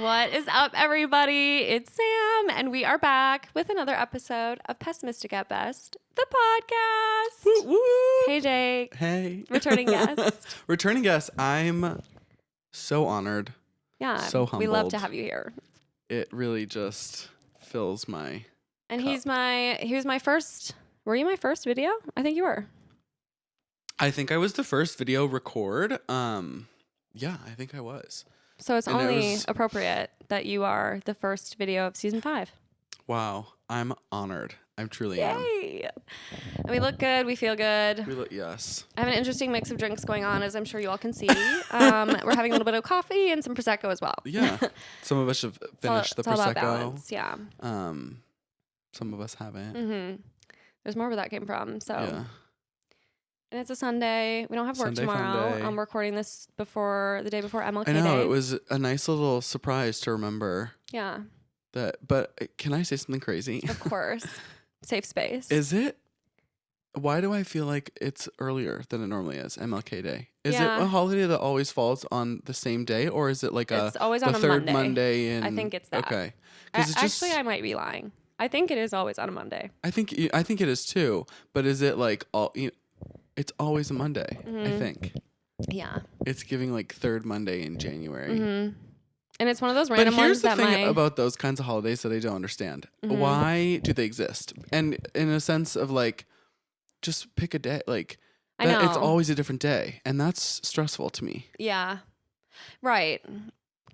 What is up, everybody? It's Sam, and we are back with another episode of Pessimistic at Best, the podcast. Woo, woo. Hey, Jake. Hey. Returning guest. Returning guest. I'm so honored. Yeah. So humbled. We love to have you here. It really just fills my And cup. he was my first, were you my first video? I think you were. I think I was the first video record. Yeah, I think I was. So it's And only appropriate that you are the first video of season 5. Wow. I'm honored. I truly am. Yay! And we look good. We feel good. Yes. I have an interesting mix of drinks going on, as I'm sure you all can see. We're having a little bit of coffee and some Prosecco as well. Yeah. Some of us have finished the It's all about Prosecco. balance, yeah. Some of us haven't. Mm-hmm. There's more where that came from. So, Yeah. And it's a Sunday. We don't have work Sunday tomorrow. fun day. I'm recording this the day before MLK I know. Day. It was a nice little surprise to remember Yeah, that. But can I say something crazy? of course. Safe space. Is it? Why do I feel like it's earlier than it normally is? MLK Day. Is Yeah. it a holiday that always falls on the same day, or is it like It's always on the a third Monday. Monday? In, I think it's that. Okay. Because Actually, I might be lying. I think it is always on a Monday. I think it is too. But is it like all? It's always a Monday. I think Yeah. it's giving like third Monday in January. Mm-hmm. And it's one of those But random here's ones the that thing about those kinds of holidays that I don't understand. Mhm. Why do they exist? And in a sense of like, just pick a day. Like, I know. it's always a different day, and that's stressful to me. Yeah. Right.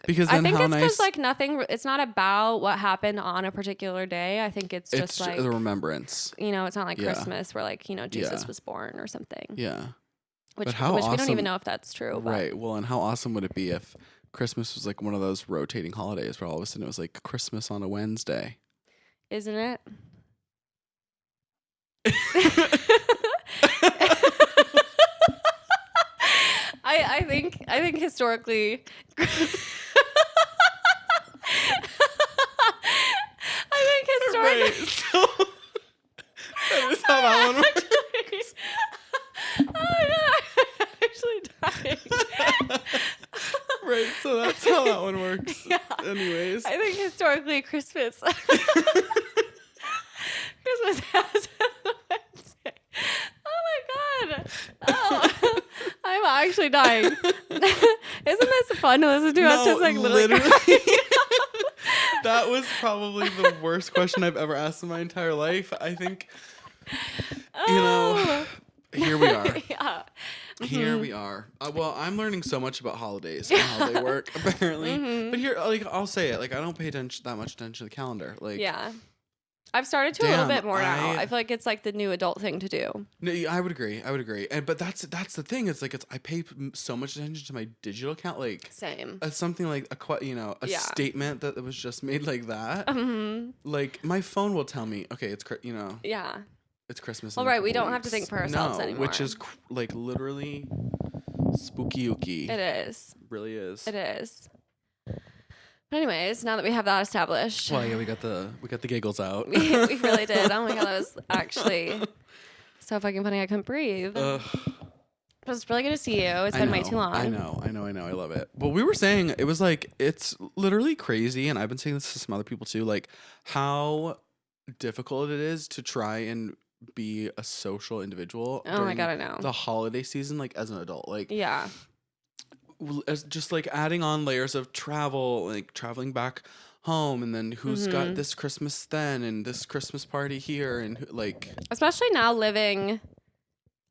Because I then think how it's because nice it's not about what happened on a particular day. I think it's just like, the remembrance. it's not like Yeah. Christmas where like, Jesus Yeah. was born or something. Yeah. Which But how we don't awesome- even know if that's true. But Right. Well, and how awesome would it be if Christmas was like one of those rotating holidays where all of a sudden it was like Christmas on a Wednesday? Isn't it? I think historically Right. So that is how that one works. Oh my god, I'm actually dying. Right. So that's how that one works. Yeah. Anyways. I think historically Christmas has a Wednesday. Oh my god. Oh, I'm actually dying. Isn't this fun to listen to? Us just like literally. That was probably the worst question I've ever asked in my entire life. I think, here we are. Yeah. Here we are. Well, I'm learning so much about holidays and how they work, apparently. But here, like, I'll say it. Like, I don't pay that much attention to the calendar. Like, Yeah. I've started to a little Damn, bit more now. I I feel like it's like the new adult thing to do. No, I would agree. But that's the thing. It's like I pay so much attention to my digital account. Like, Same. something like a Yeah. statement that was just made like that. Mm-hmm. Like, my phone will tell me, okay, it's Yeah. it's Christmas. Well, in a right, we couple don't have to weeks. think for ourselves anymore. Which is like literally spooky-ooky. It is. Really is. It is. But anyways, now that we have that established, Well, yeah, we got the giggles out. we really did. Oh my god, that was actually so fucking funny. I couldn't breathe. Ugh. It was really good to see you. It's been way too long. I know. I love it. But we were saying it was like it's literally crazy, and I've been saying this to some other people too, like how difficult it is to try and be a social individual. Oh my god, I know. The holiday season, like as an adult, like Yeah. as just like adding on layers of travel, like traveling back home, and then who's got this Christmas then, and this Christmas party here, and like Especially now living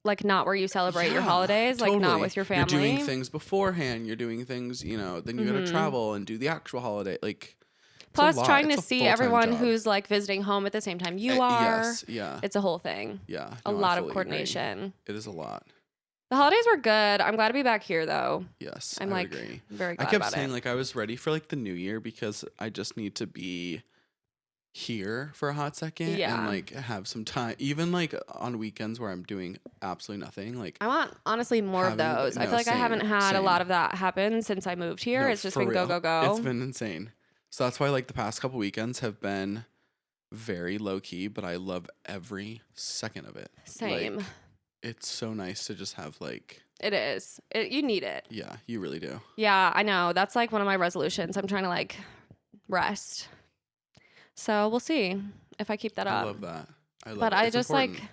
like not where you celebrate your holidays, like not totally. with your family. You're doing things beforehand. You're doing things, then you gotta travel and do the actual holiday. Like, Plus it's a lot. trying It's to a see full-time everyone job. who's like visiting home at the same time you are. Yes, yeah, It's a whole thing. yeah. A No, I lot of fully coordination. agree. It is a lot. The holidays were good. I'm glad to be back here though. Yes, I'm I like would agree. very glad I kept about saying it. like I was ready for like the new year because I just need to be here for a hot second Yeah. and like have some time, even like on weekends where I'm doing absolutely nothing. Like, I want honestly more of having- those. I no, feel like I same, haven't had a same. lot of that happen since I moved here. no, It's just for been real. go. It's been insane. So that's why like the past couple weekends have been very low key, but I love every second of it. Same. Like, it's so nice to just have like. It is. You need it. Yeah, you really do. Yeah, I know. That's like one of my resolutions. I'm trying to like rest. So we'll see if I keep that up. I love that. But I just important. Like,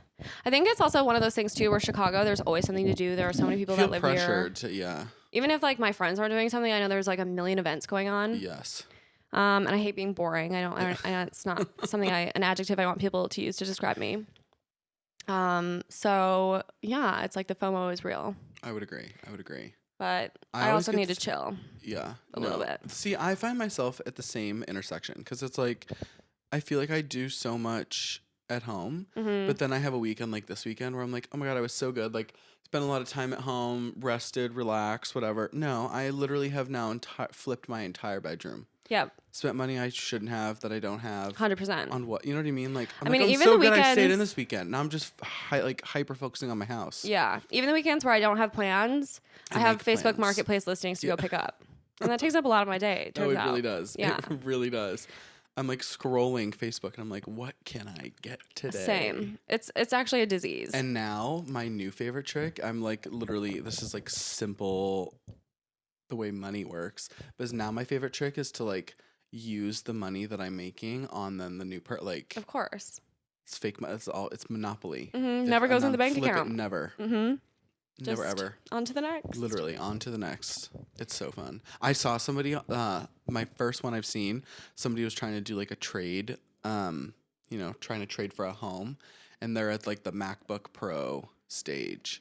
I think it's also one of those things too where Chicago, there's always something to do. There are so many people that live pressured here. Yeah. Even if like my friends are doing something, I know there's like a million events going on. Yes. And I hate being boring. I it's not something an adjective I want people to use to describe me. So yeah, it's like the FOMO is real. I would agree. But I also need to chill. Yeah. A little bit. See, I find myself at the same intersection because it's like, I feel like I do so much at home, but then I have a weekend like this weekend where I'm like, oh my God, I was so good. Like, spent a lot of time at home, rested, relaxed, whatever. No, I literally have now flipped my entire bedroom. Yep. Spent money I shouldn't have, that I don't have. 100%. On what? You know what I mean? Like, I'm even so the good weekends, I stayed in this weekend. Now I'm just hyper focusing on my house. Yeah. Even the weekends where I don't have plans, I have Facebook Marketplace listings to go pick up. And that takes up a lot of my day. Oh, it really does. Yeah. It really does. I'm like scrolling Facebook and I'm like, what can I get today? Same. It's actually a disease. And now my new favorite trick, I'm like literally, this is like simple the way money works, but now my favorite trick is to like use the money that I'm making on then the new like. Of course. It's fake. It's Monopoly. Never goes in the bank account. Never. Never ever. On to the next. Literally on to the next. It's so fun. I saw somebody. My first one I've seen. Somebody was trying to do like a trade. Trying to trade for a home, and they're at like the MacBook Pro stage,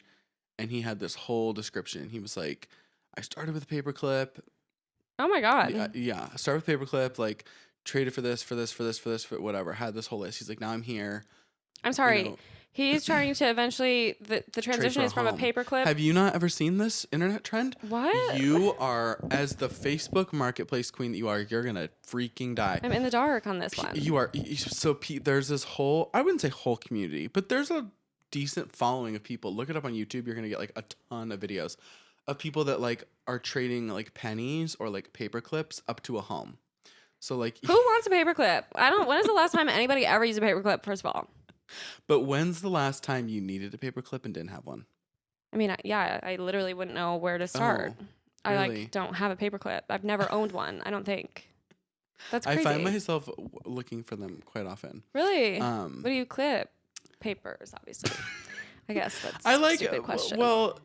and he had this whole description. He was like, "I started with a paperclip." Oh my God. Yeah. I started with paperclip. Like traded for this, for whatever. Had this whole list. He's like, now I'm here. I'm sorry. He's trying to eventually, the transition is from a paperclip. Have you not ever seen this internet trend? What? You are, as the Facebook marketplace queen that you are, you're going to freaking die. I'm in the dark on this one. You are. So there's this whole, I wouldn't say whole community, but there's a decent following of people. Look it up on YouTube. You're going to get like a ton of videos of people that like are trading like pennies or like paper clips up to a home. So like. Who wants a paperclip? When is the last time anybody ever used a paperclip, first of all? But when's the last time you needed a paperclip and didn't have one? I mean, I literally wouldn't know where to start. Oh, I really? don't have a paperclip. I've never owned one. I don't think. That's crazy. I find myself looking for them quite often. Really? What do you clip? Papers, obviously. I guess that's a stupid question. Well,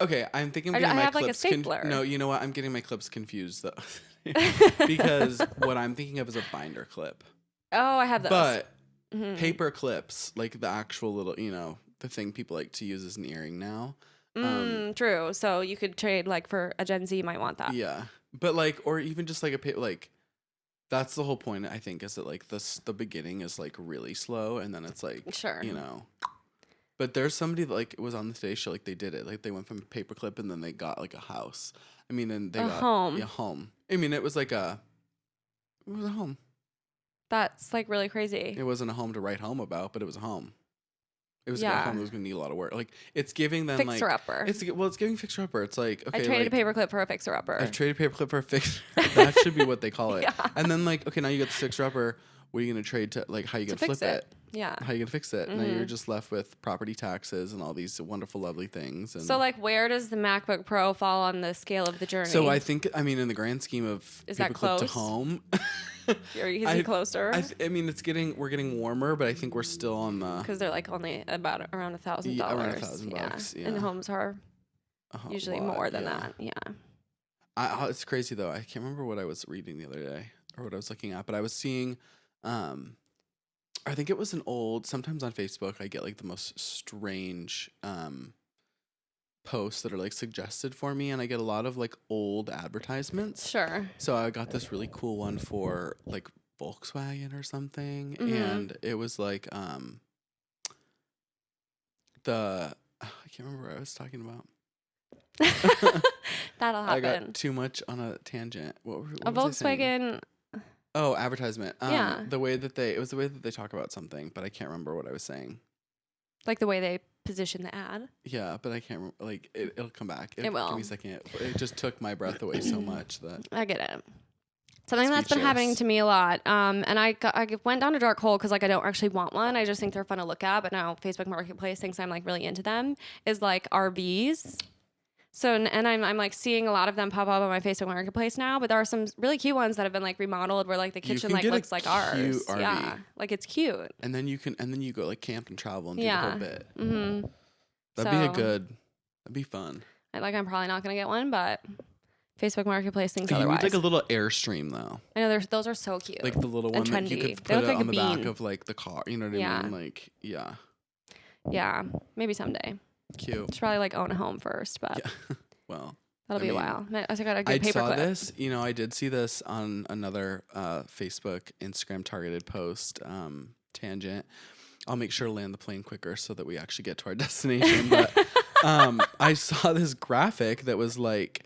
okay, I'm thinking I'm getting my have clips. Like a stapler. No, you know what? I'm getting my clips confused though, because what I'm thinking of is a binder clip. Oh, I have those. But paper clips, like the actual little, the thing people like to use as an earring now. True. So you could trade like for a Gen Z, you might want that. Yeah, but like, or even just like like. That's the whole point, I think, is that like the beginning is like really slow, and then it's like, sure, But there's somebody that like was on the Today Show, like they did it, like they went from paperclip and then they got like a house. I mean, and they got home. Yeah, home. I mean, it was a home. That's like really crazy. It wasn't a home to write home about, but it was a home. It was a home that was going to need a lot of work. Like it's giving them fixer upper. It's giving fixer upper. It's like, okay, I traded a paperclip for a fixer upper. I've traded paperclip for a fixer. That should be what they call it. Yeah. And then like, okay, now you get the fixer upper. What are you going to trade to? Like, how you going to flip it? Yeah. How you going to fix it? Now you're just left with property taxes and all these wonderful, lovely things. And so like, where does the MacBook Pro fall on the scale of the journey? So I think, in the grand scheme of is that close to home? Is he closer? I mean, we're getting warmer, but I think we're still on the because they're like only about around $1,000. Around $1,000. Yeah. And homes are usually more than that. Yeah. It's crazy though. I can't remember what I was reading the other day or what I was looking at, but I was seeing. I think it was sometimes on Facebook I get like the most strange posts that are like suggested for me, and I get a lot of like old advertisements. Sure. So I got this really cool one for like Volkswagen or something, and it was like I can't remember what I was talking about. That'll happen. I got too much on a tangent. What a Volkswagen. Oh, advertisement. Yeah. It was the way that they talk about something, but I can't remember what I was saying. Like the way they position the ad. Yeah, but I can't remember. Like it'll come back. It will. Give me a second. It just took my breath away so much that I get it. Something that's been happening Speechless. to me a lot. And I went down a dark hole because like I don't actually want one. I just think they're fun to look at. But now Facebook Marketplace thinks I'm like really into them. Is like RVs. So and I'm like seeing a lot of them pop up on my Facebook Marketplace now. But there are some really cute ones that have been like remodeled where like the kitchen like looks like ours. RV. Yeah, like it's cute. And then you go like camp and travel and do the whole bit. Mm-hmm. That'd be fun. I'm probably not gonna get one, but Facebook Marketplace thinks You otherwise. need like a little Airstream though. I know those are so cute. Like the little one and that trendy. you could They put look it like on a the bean. back of like the car. You know what I mean? Like Yeah, maybe someday. Cute. Should probably like own a home first, but Well, that'll be a while. I got a good I saw paperclip. this. I did see this on another Facebook, Instagram targeted post. Tangent. I'll make sure to land the plane quicker so that we actually get to our destination. But I saw this graphic that was like,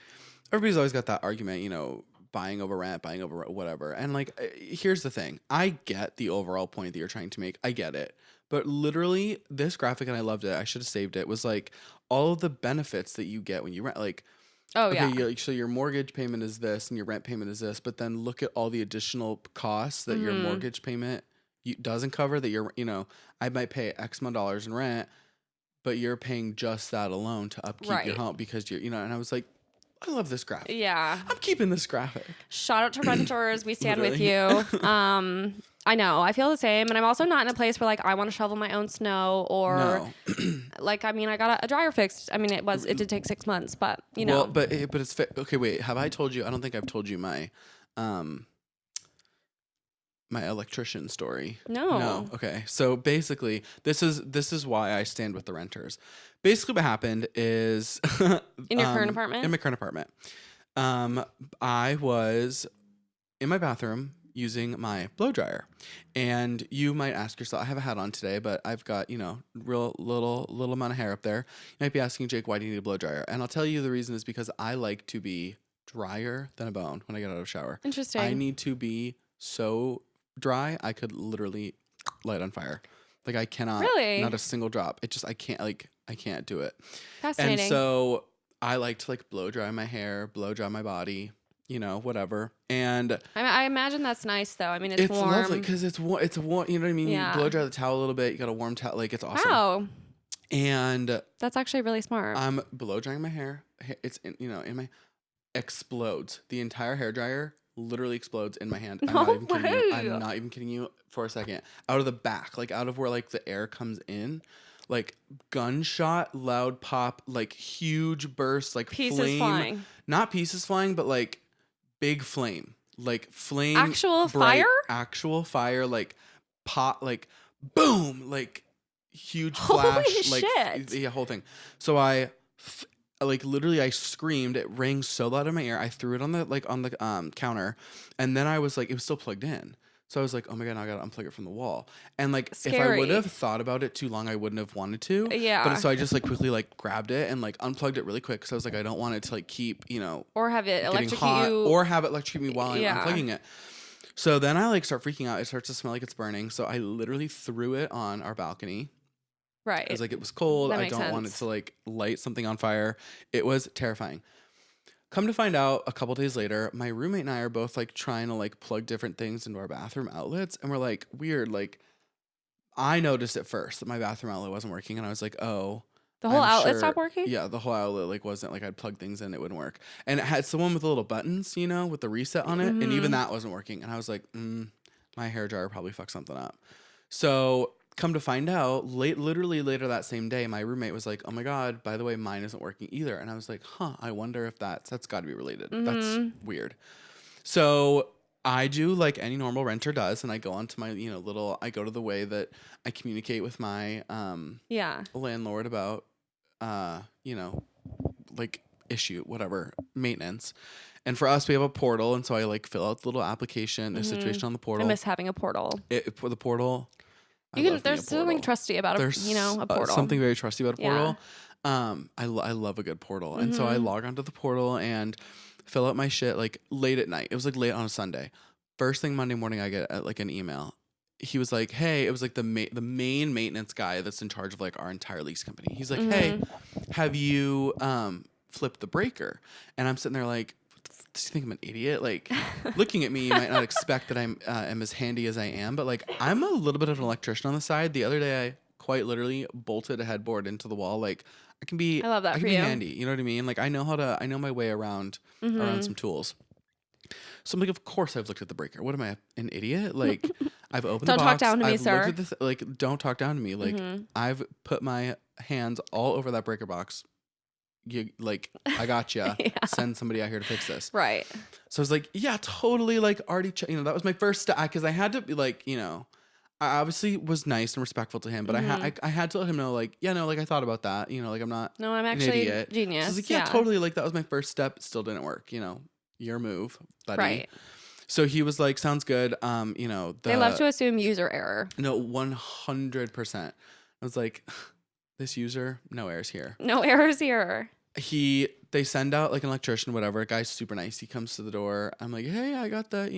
everybody's always got that argument, buying over rent, buying over whatever. And like, here's the thing. I get the overall point that you're trying to make. I get it. But literally this graphic, and I loved it, I should have saved it, was like all of the benefits that you get when you rent. Like, so your mortgage payment is this and your rent payment is this, but then look at all the additional costs that your mortgage payment doesn't cover, that I might pay X amount of dollars in rent, but you're paying just that alone to upkeep your home because and I was like, I love this graphic. Yeah. I'm keeping this graphic. Shout out to renters. We stand with you. I know. I feel the same. And I'm also not in a place where like I want to shovel my own snow or like, I got a dryer fixed. I mean, it did take 6 months, but Well, but it's okay. Wait, have I told you? I don't think I've told you my electrician story. No. Okay. So basically, this is why I stand with the renters. Basically, what happened is in your current apartment. In my current apartment, I was in my bathroom using my blow dryer, and you might ask yourself, I have a hat on today, but I've got real little amount of hair up there. You might be asking, Jake, why do you need a blow dryer? And I'll tell you the reason is because I like to be drier than a bone when I get out of the shower. Interesting. I need to be so dry I could literally light on fire. Like I cannot. Really? Not a single drop. I can't do it. Fascinating. And so I like to like blow dry my hair, blow dry my body, whatever. And I imagine that's nice though. I mean, it's warm. Lovely because it's warm. It's warm. You know what I mean? Yeah. You blow dry the towel a little bit. You got a warm towel. Like it's awesome. Wow. And that's actually really smart. I'm blow drying my hair. It's in my explodes. The entire hair dryer literally explodes in my hand. I'm not even kidding you. I'm not even kidding you for a second. Out of the back, like out of where like the air comes in, like gunshot, loud pop, like huge burst, like pieces flame. Flying. Not pieces flying, but like big flame. Like flame. Actual fire? Actual fire, like pot, like boom, like huge flash. Holy like shit. Yeah, whole thing. So I literally I screamed. It rang so loud in my ear. I threw it on the counter, and then I was like, it was still plugged in. So I was like, oh my god, now I gotta unplug it from the wall. And like, Scary. if I would have thought about it too long, I wouldn't have wanted to. Yeah. But so I just like quickly like grabbed it and like unplugged it really quick. So I was like, I don't want it to like keep or have it electrocute hot, you, or have it electrocute me while I'm unplugging it. So then I like start freaking out. It starts to smell like it's burning. So I literally threw it on our balcony. Right. Because like it was cold. I don't want it sense. to like light something on fire. It was terrifying. Come to find out, a couple days later, my roommate and I are both like trying to like plug different things into our bathroom outlets, and we're like, weird. Like, I noticed at first that my bathroom outlet wasn't working, and I was like, oh, the whole outlet stopped working. Yeah, the whole outlet like wasn't like I'd plug things in, it wouldn't work, and it had someone with the little buttons, with the reset on it, and even that wasn't working, and I was like, my hairdryer probably fucked something up. So come to find out, literally later that same day, my roommate was like, oh my god, by the way, mine isn't working either. And I was like, I wonder if that's got to be related. That's weird. So I do like any normal renter does, and I go onto my I go to the way that I communicate with my landlord about like issue, whatever, maintenance. And for us, we have a portal, and so I like fill out the little application, the situation on the portal. I miss having a portal. For the portal, there's something trusty about a portal. Something very trusty about a portal. I love a good portal, and so I log onto the portal and fill out my shit like late at night. It was like late on a Sunday. First thing Monday morning, I get like an email. He was like, "Hey," it was like the main maintenance guy that's in charge of like our entire lease company. He's like, "Hey, have you flipped the breaker?" And I'm sitting there like, does he think I'm an idiot? Like, looking at me, you might not expect that I'm am as handy as I am, but like, I'm a little bit of an electrician on the side. The other day, I quite literally bolted a headboard into the wall. Like, I love that I for can be you. handy. You know what I mean? Like, I know my way around some tools. So I'm like, of course I've looked at the breaker. What am I, an idiot? Like, I've opened the box. Don't talk down to me, I've sir. looked at like, don't talk down to me. Like, I've put my hands all over that breaker box. Like, I got you. Yeah. Send somebody out here to fix this. Right. So I was like, yeah, totally. Like, already, that was my first step, because I had to be like, I obviously was nice and respectful to him, but I had to let him know, like, yeah, no, like, I thought about that. Like, I'm not. No, I'm an actually idiot. genius. So I was like, yeah, totally. Like, that was my first step. It still didn't work. Your move, buddy. Right. So he was like, sounds good. They love to assume user error. No, 100%. I was like, this user, no errors here. No errors here. They send out like an electrician, whatever. A guy's super nice. He comes to the door. I'm like, hey, I got the,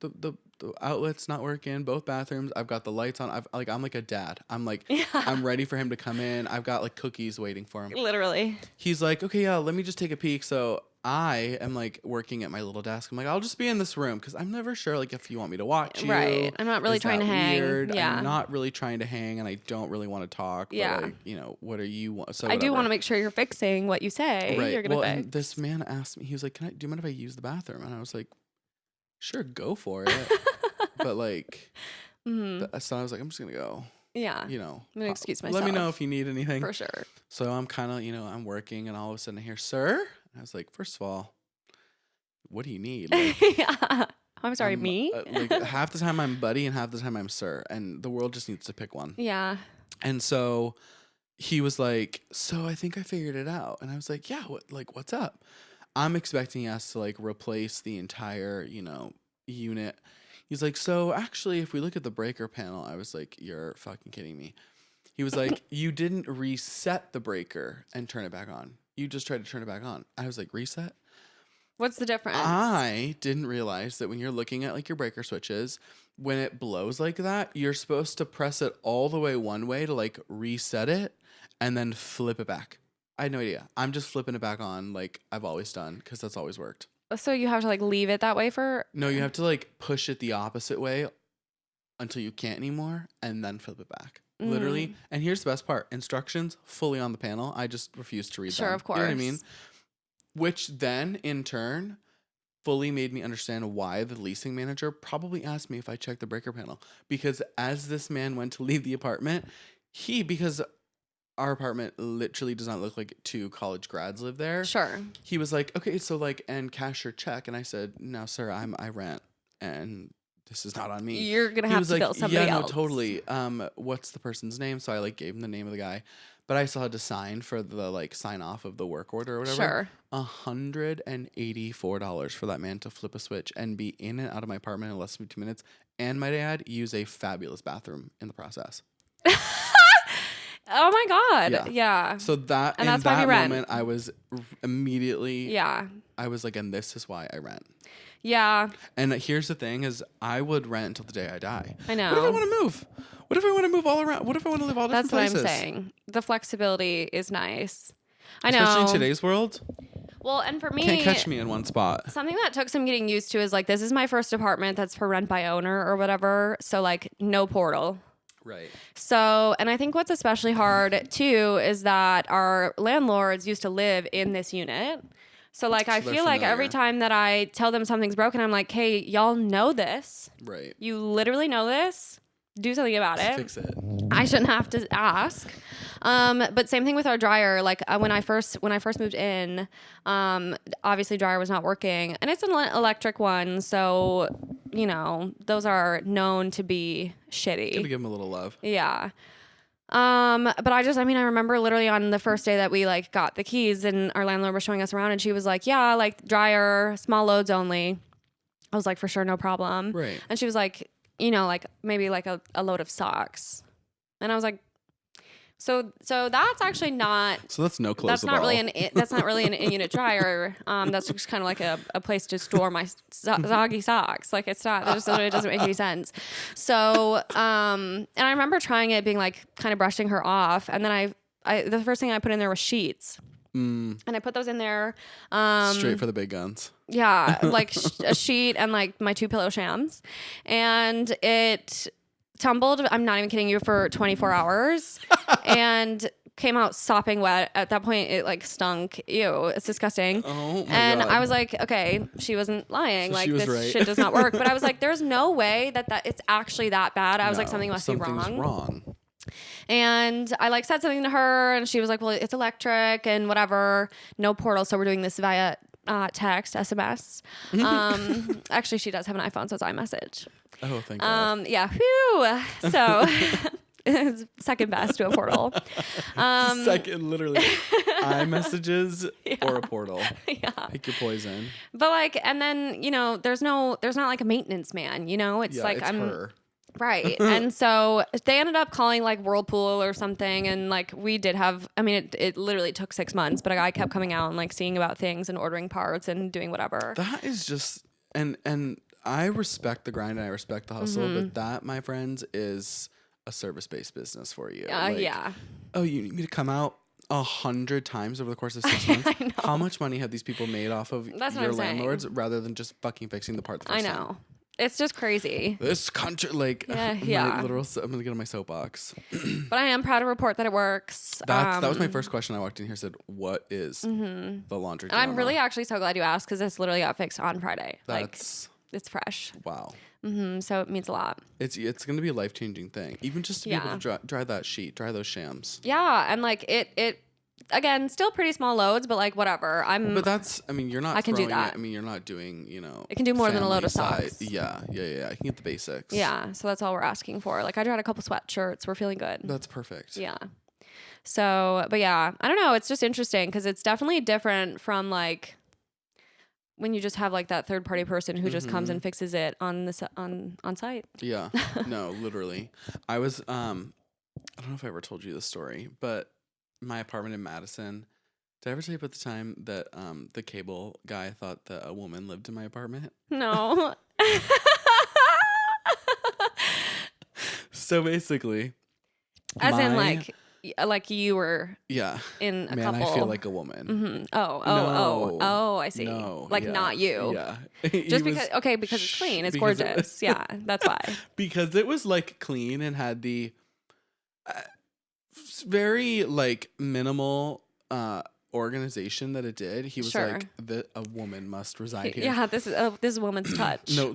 the outlet's not working, both bathrooms. I've got the lights on. I'm like a dad. I'm like, I'm ready for him to come in. I've got like cookies waiting for him. Literally. He's like, okay, yeah, let me just take a peek. So I am like working at my little desk. I'm like, I'll just be in this room because I'm never sure like if you want me to watch you. Right. I'm not really trying to hang. Weird? Yeah. I'm not really trying to hang, and I don't really want to talk. Yeah. But like, what are you? So I do want to make sure you're fixing what you say. Right. You're gonna fix. And this man asked me. He was like, do you mind if I use the bathroom? And I was like, sure, go for it. But like, so I was like, I'm just gonna go. Yeah. I'm gonna excuse myself. Let me know if you need anything. For sure. So I'm kind of, I'm working, and all of a sudden I hear, sir. And I was like, first of all, what do you need? Like, Yeah. I'm sorry, me? Like half the time I'm buddy and half the time I'm sir, and the world just needs to pick one. Yeah. And so he was like, so I think I figured it out. And I was like, yeah, what's up? I'm expecting us to like replace the entire, unit. He's like, so actually, if we look at the breaker panel, I was like, you're fucking kidding me. He was like, you didn't reset the breaker and turn it back on. You just tried to turn it back on. I was like, reset? What's the difference? I didn't realize that when you're looking at like your breaker switches, when it blows like that, you're supposed to press it all the way one way to like reset it and then flip it back. I had no idea. I'm just flipping it back on like I've always done because that's always worked. So you have to like leave it that way for? No, you have to like push it the opposite way until you can't anymore and then flip it back. Literally. And here's the best part. Instructions fully on the panel. I just refuse to read them. Sure, of course. You know what I mean? Which then, in turn, fully made me understand why the leasing manager probably asked me if I checked the breaker panel. Because as this man went to leave the apartment, because our apartment literally does not look like 2 college grads live there. Sure. He was like, okay, so like, and cash your check. And I said, no, sir, I rent. And this is not on me. You're going to have to bill somebody else. Yeah, no, totally. What's the person's name? So I like gave him the name of the guy. But I still had to sign for the like sign off of the work order or whatever. Sure. $184 for that man to flip a switch and be in and out of my apartment in less than 2 minutes. And might I add, use a fabulous bathroom in the process. Oh my God. Yeah. So that and in that's why that we rent. moment, I was immediately. Yeah. I was like, and this is why I rent. Yeah. And here's the thing: is I would rent until the day I die. I know. What if I want to move? What if I want to move all around? What if I want to live all different places? That's what I'm saying. The flexibility is nice. I know. Especially in today's world. Well, and for me, can't catch me in one spot. Something that took some getting used to is like, this is my first apartment that's for rent by owner or whatever. So like no portal. Right. So, and I think what's especially hard too is that our landlords used to live in this unit. So like, I feel like every time that I tell them something's broken, I'm like, hey, y'all know this. Right. You literally know this. Do something about it. Fix it. I shouldn't have to ask. But same thing with our dryer. Like when I first moved in, obviously dryer was not working, and it's an electric one, so those are known to be shitty. Gotta give them a little love. Yeah. But I remember literally on the first day that we like got the keys and our landlord was showing us around, and she was like, yeah, like dryer, small loads only. I was like, for sure, no problem. Right. And she was like, like maybe like a load of socks. And I was like, so that's actually not. So that's no clothes. That's not really an in-unit dryer. That's just kind of like a place to store my soggy socks. Like it doesn't make any sense. So, and I remember trying it, being like kind of brushing her off, and then the first thing I put in there was sheets. Mm, And I put those in there. straight for the big guns. Yeah, like a sheet and like my 2 pillow shams. And it tumbled, I'm not even kidding you, for 24 hours and came out sopping wet. At that point, it like stunk. Ew, it's disgusting. Oh my and God. I was like, okay, she wasn't lying. So like she was this right. shit does not work. But I was like, there's no way that it's actually that bad. I was like, No, something must be something's wrong. And I like said something to her and she was like, well, it's electric and whatever. No portal. So we're doing this via text, SMS. Actually, she does have an iPhone, so it's iMessage. Oh, thank God. Yeah. Whew. So it's second best to a portal. Second, literally, iMessages or a portal. Yeah. Pick your poison. But like, and then, you know, there's not like a maintenance man, you know, it's like, it's her. Right. And so they ended up calling like Whirlpool or something. And like we did have, I mean, it literally took 6 months, but a guy kept coming out and like seeing about things and ordering parts and doing whatever. That is just, and I respect the grind and I respect the hustle, but that, my friends, is a service-based business for you. Yeah. Oh, you need me to come out 100 times over the course of 6 months? I know. How much money have these people made off of That's what your I'm saying. landlords rather than just fucking fixing the part the I first know. time? It's just crazy. This country, like, Yeah. I'm gonna get on my soapbox. But I am proud to report that it works. That was my first question. I walked in here, said, "What is the laundry?" And I'm dilemma?" really actually so glad you asked because this literally got fixed on Friday. That's like it's fresh. wow. So it means a lot. It's gonna be a life-changing thing, even just to be able Yeah. to dry that sheet, dry those shams. Yeah, and like it again, still pretty small loads, but like whatever. But that's, I mean, you're not. I can do throwing that. It, I mean, you're not doing, you know. It can do more than a load of family socks. size. Yeah. I can get the basics. Yeah, so that's all we're asking for. Like I dried a couple sweatshirts. We're feeling good. That's perfect. Yeah. So, but yeah, I don't know. It's just interesting because it's definitely different from like when you just have like that third party person who just comes and fixes it on site. Yeah. No, literally. I was I don't know if I ever told you this story, but my apartment in Madison. Did I ever tell you about the time that the cable guy thought that a woman lived in my apartment? No. So basically, As in like you were yeah, in a man, couple. I feel like a woman. Mm-hmm. Oh, I see. No, like yeah, not you. Yeah, Just because because it's clean, it's gorgeous. Yeah, that's why. Because it was like clean and had the very like minimal organization that it did. He was Sure. like, a woman must reside here. Yeah, this is a woman's touch. No,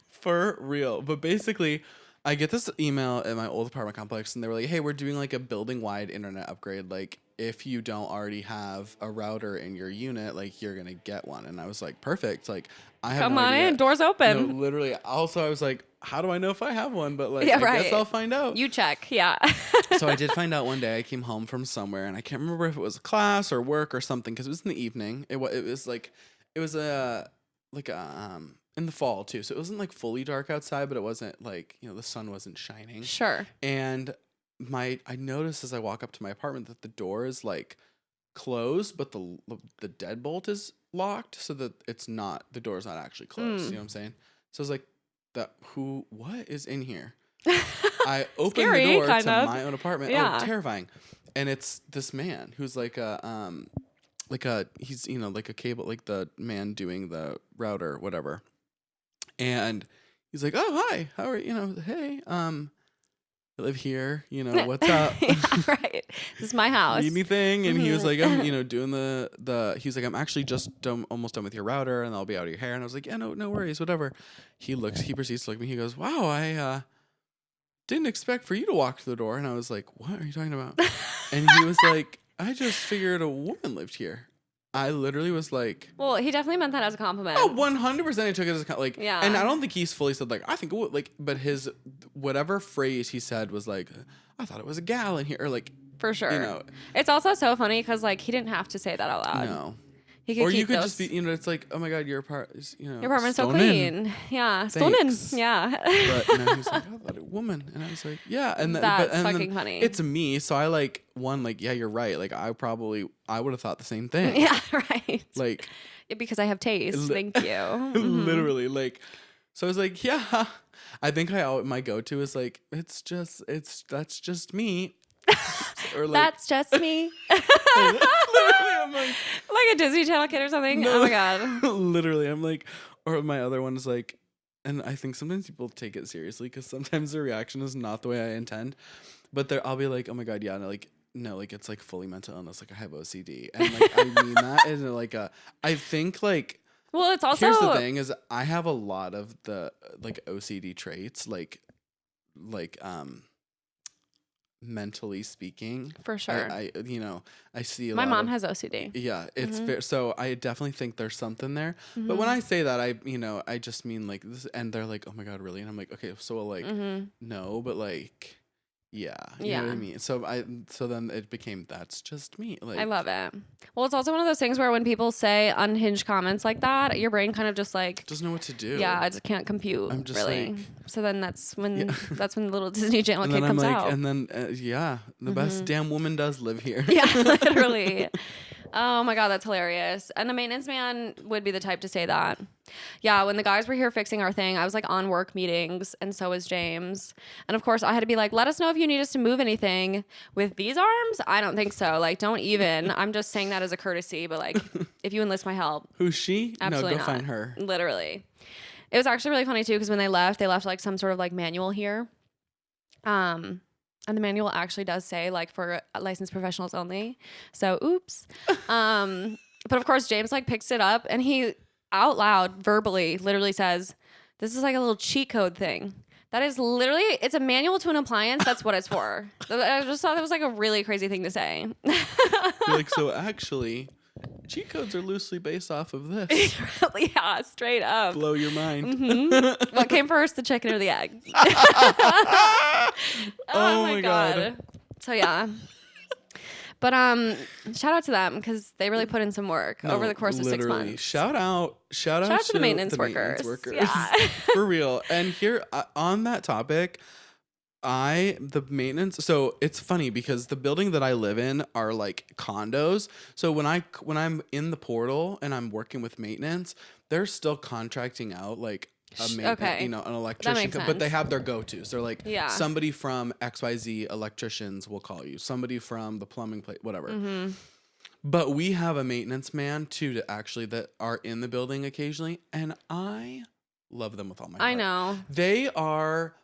for real. But basically, I get this email at my old apartment complex, and they were like, "Hey, we're doing like a building-wide internet upgrade. Like, if you don't already have a router in your unit, like you're gonna get one." And I was like, "Perfect." Like, I have Come no on idea. in, doors open. No, literally. Also, I was like, "How do I know if I have one?" But like, Yeah, I right. guess I'll find out. You check, yeah. So I did find out one day. I came home from somewhere, and I can't remember if it was a class or work or something because it was in the evening. It was in the fall too, so it wasn't like fully dark outside, but it wasn't like, you know, the sun wasn't shining. Sure. And I noticed as I walk up to my apartment that the door is like closed, but the deadbolt is locked, so that the door's not actually closed. You know what I'm saying? So I was like, what is in here? I opened Scary, the door kind to of. my own apartment. Yeah. Oh, terrifying. And it's this man who's he's, you know, like a cable, like the man doing the router, whatever. And he's like, "Oh, hi, how are you? You know, hey, I live here. You know, what's up? Yeah, right. This is my house. Need anything?" And he was like, "I'm, you know, doing he was like, I'm actually just almost done with your router, and I'll be out of your hair." And I was like, "Yeah, no worries, whatever." He proceeds to look at me. He goes, "Wow, I didn't expect for you to walk through the door." And I was like, "What are you talking about?" And he was like, "I just figured a woman lived here." I literally was like, well, he definitely meant that as a compliment. "Oh, 100%." I took it as like, Yeah. And I don't think he's fully said like, "I think it would," like, but his whatever phrase he said was like, "I thought it was a gal in here," or like, For sure. you know. It's also so funny because like he didn't have to say that out loud. No. He could Or keep you could those. just be, you know, it's like, "Oh my God, your apartment's so stone in." clean. Yeah. Stolen. Thanks. Yeah. But no, he's like, "I thought a woman," and I was like, "Yeah," and That's and fucking funny. It's me, so I like yeah, you're right. Like I would have thought the same thing. Yeah, right. Like, because I have taste. Thank you. Mhm. literally, like, so I was like, yeah. I think my go-to is like, that's just me. or like That's just me. literally, I'm like Like a Disney Channel kid or something. no, Oh my god. literally, I'm like, or my other one is like, and I think sometimes people take it seriously because sometimes their reaction is not the way I intend, but I'll be like, oh my god, yeah, no, like it's like fully mental illness, like I have OCD, and like I mean that in like I think like. Well, it's also Here's the thing is I have a lot of the like OCD traits, like mentally speaking. for sure. I I see a My lot mom of, has OCD. yeah, it's fair. So I definitely think there's something there. Mm-hmm. But when I say that, I just mean like this, and they're like, oh my god, really? And I'm like, okay, so like no, but like yeah, you know what I mean. So then it became that's just me. Like I love it. Well, it's also one of those things where when people say unhinged comments like that, your brain kind of just like doesn't know what to do. yeah, I just can't compute. I'm just really. like, so then that's when that's when the little Disney Channel and kid then I'm comes like, out. and then the best damn woman does live here. Yeah, literally. Oh my god, that's hilarious. And the maintenance man would be the type to say that. Yeah, when the guys were here fixing our thing, I was like on work meetings, and so was James. And of course, I had to be like, "Let us know if you need us to move anything with these arms." I don't think so. Like, don't even. I'm just saying that as a courtesy, but like, if you enlist my help, Who's she? absolutely No, go not. find her. Literally. It was actually really funny too because when they left like some sort of like manual here. And the manual actually does say like for licensed professionals only. So oops. But of course James like picks it up and he out loud verbally literally says, "This is like a little cheat code thing." That is literally, it's a manual to an appliance. That's what it's for. I just thought that was like a really crazy thing to say. You're like, so actually, cheat codes are loosely based off of this. Yeah, straight up. Blow your mind. Mm-hmm. What came first, the chicken or the egg? Oh my god. So yeah. But shout out to them because they really put in some work over the course of 6 months. Shout out to the maintenance workers. Yeah. For real. And here on that topic, the maintenance. So it's funny because the building that I live in are like condos. So when I'm in the portal and I'm working with maintenance, they're still contracting out like okay. an electrician, but they have their go-tos. They're like, yeah, somebody from XYZ electricians will call you. Somebody from the plumbing place, whatever. Mm-hmm. But we have a maintenance man too that are in the building occasionally, and I love them with all my heart. I know. They are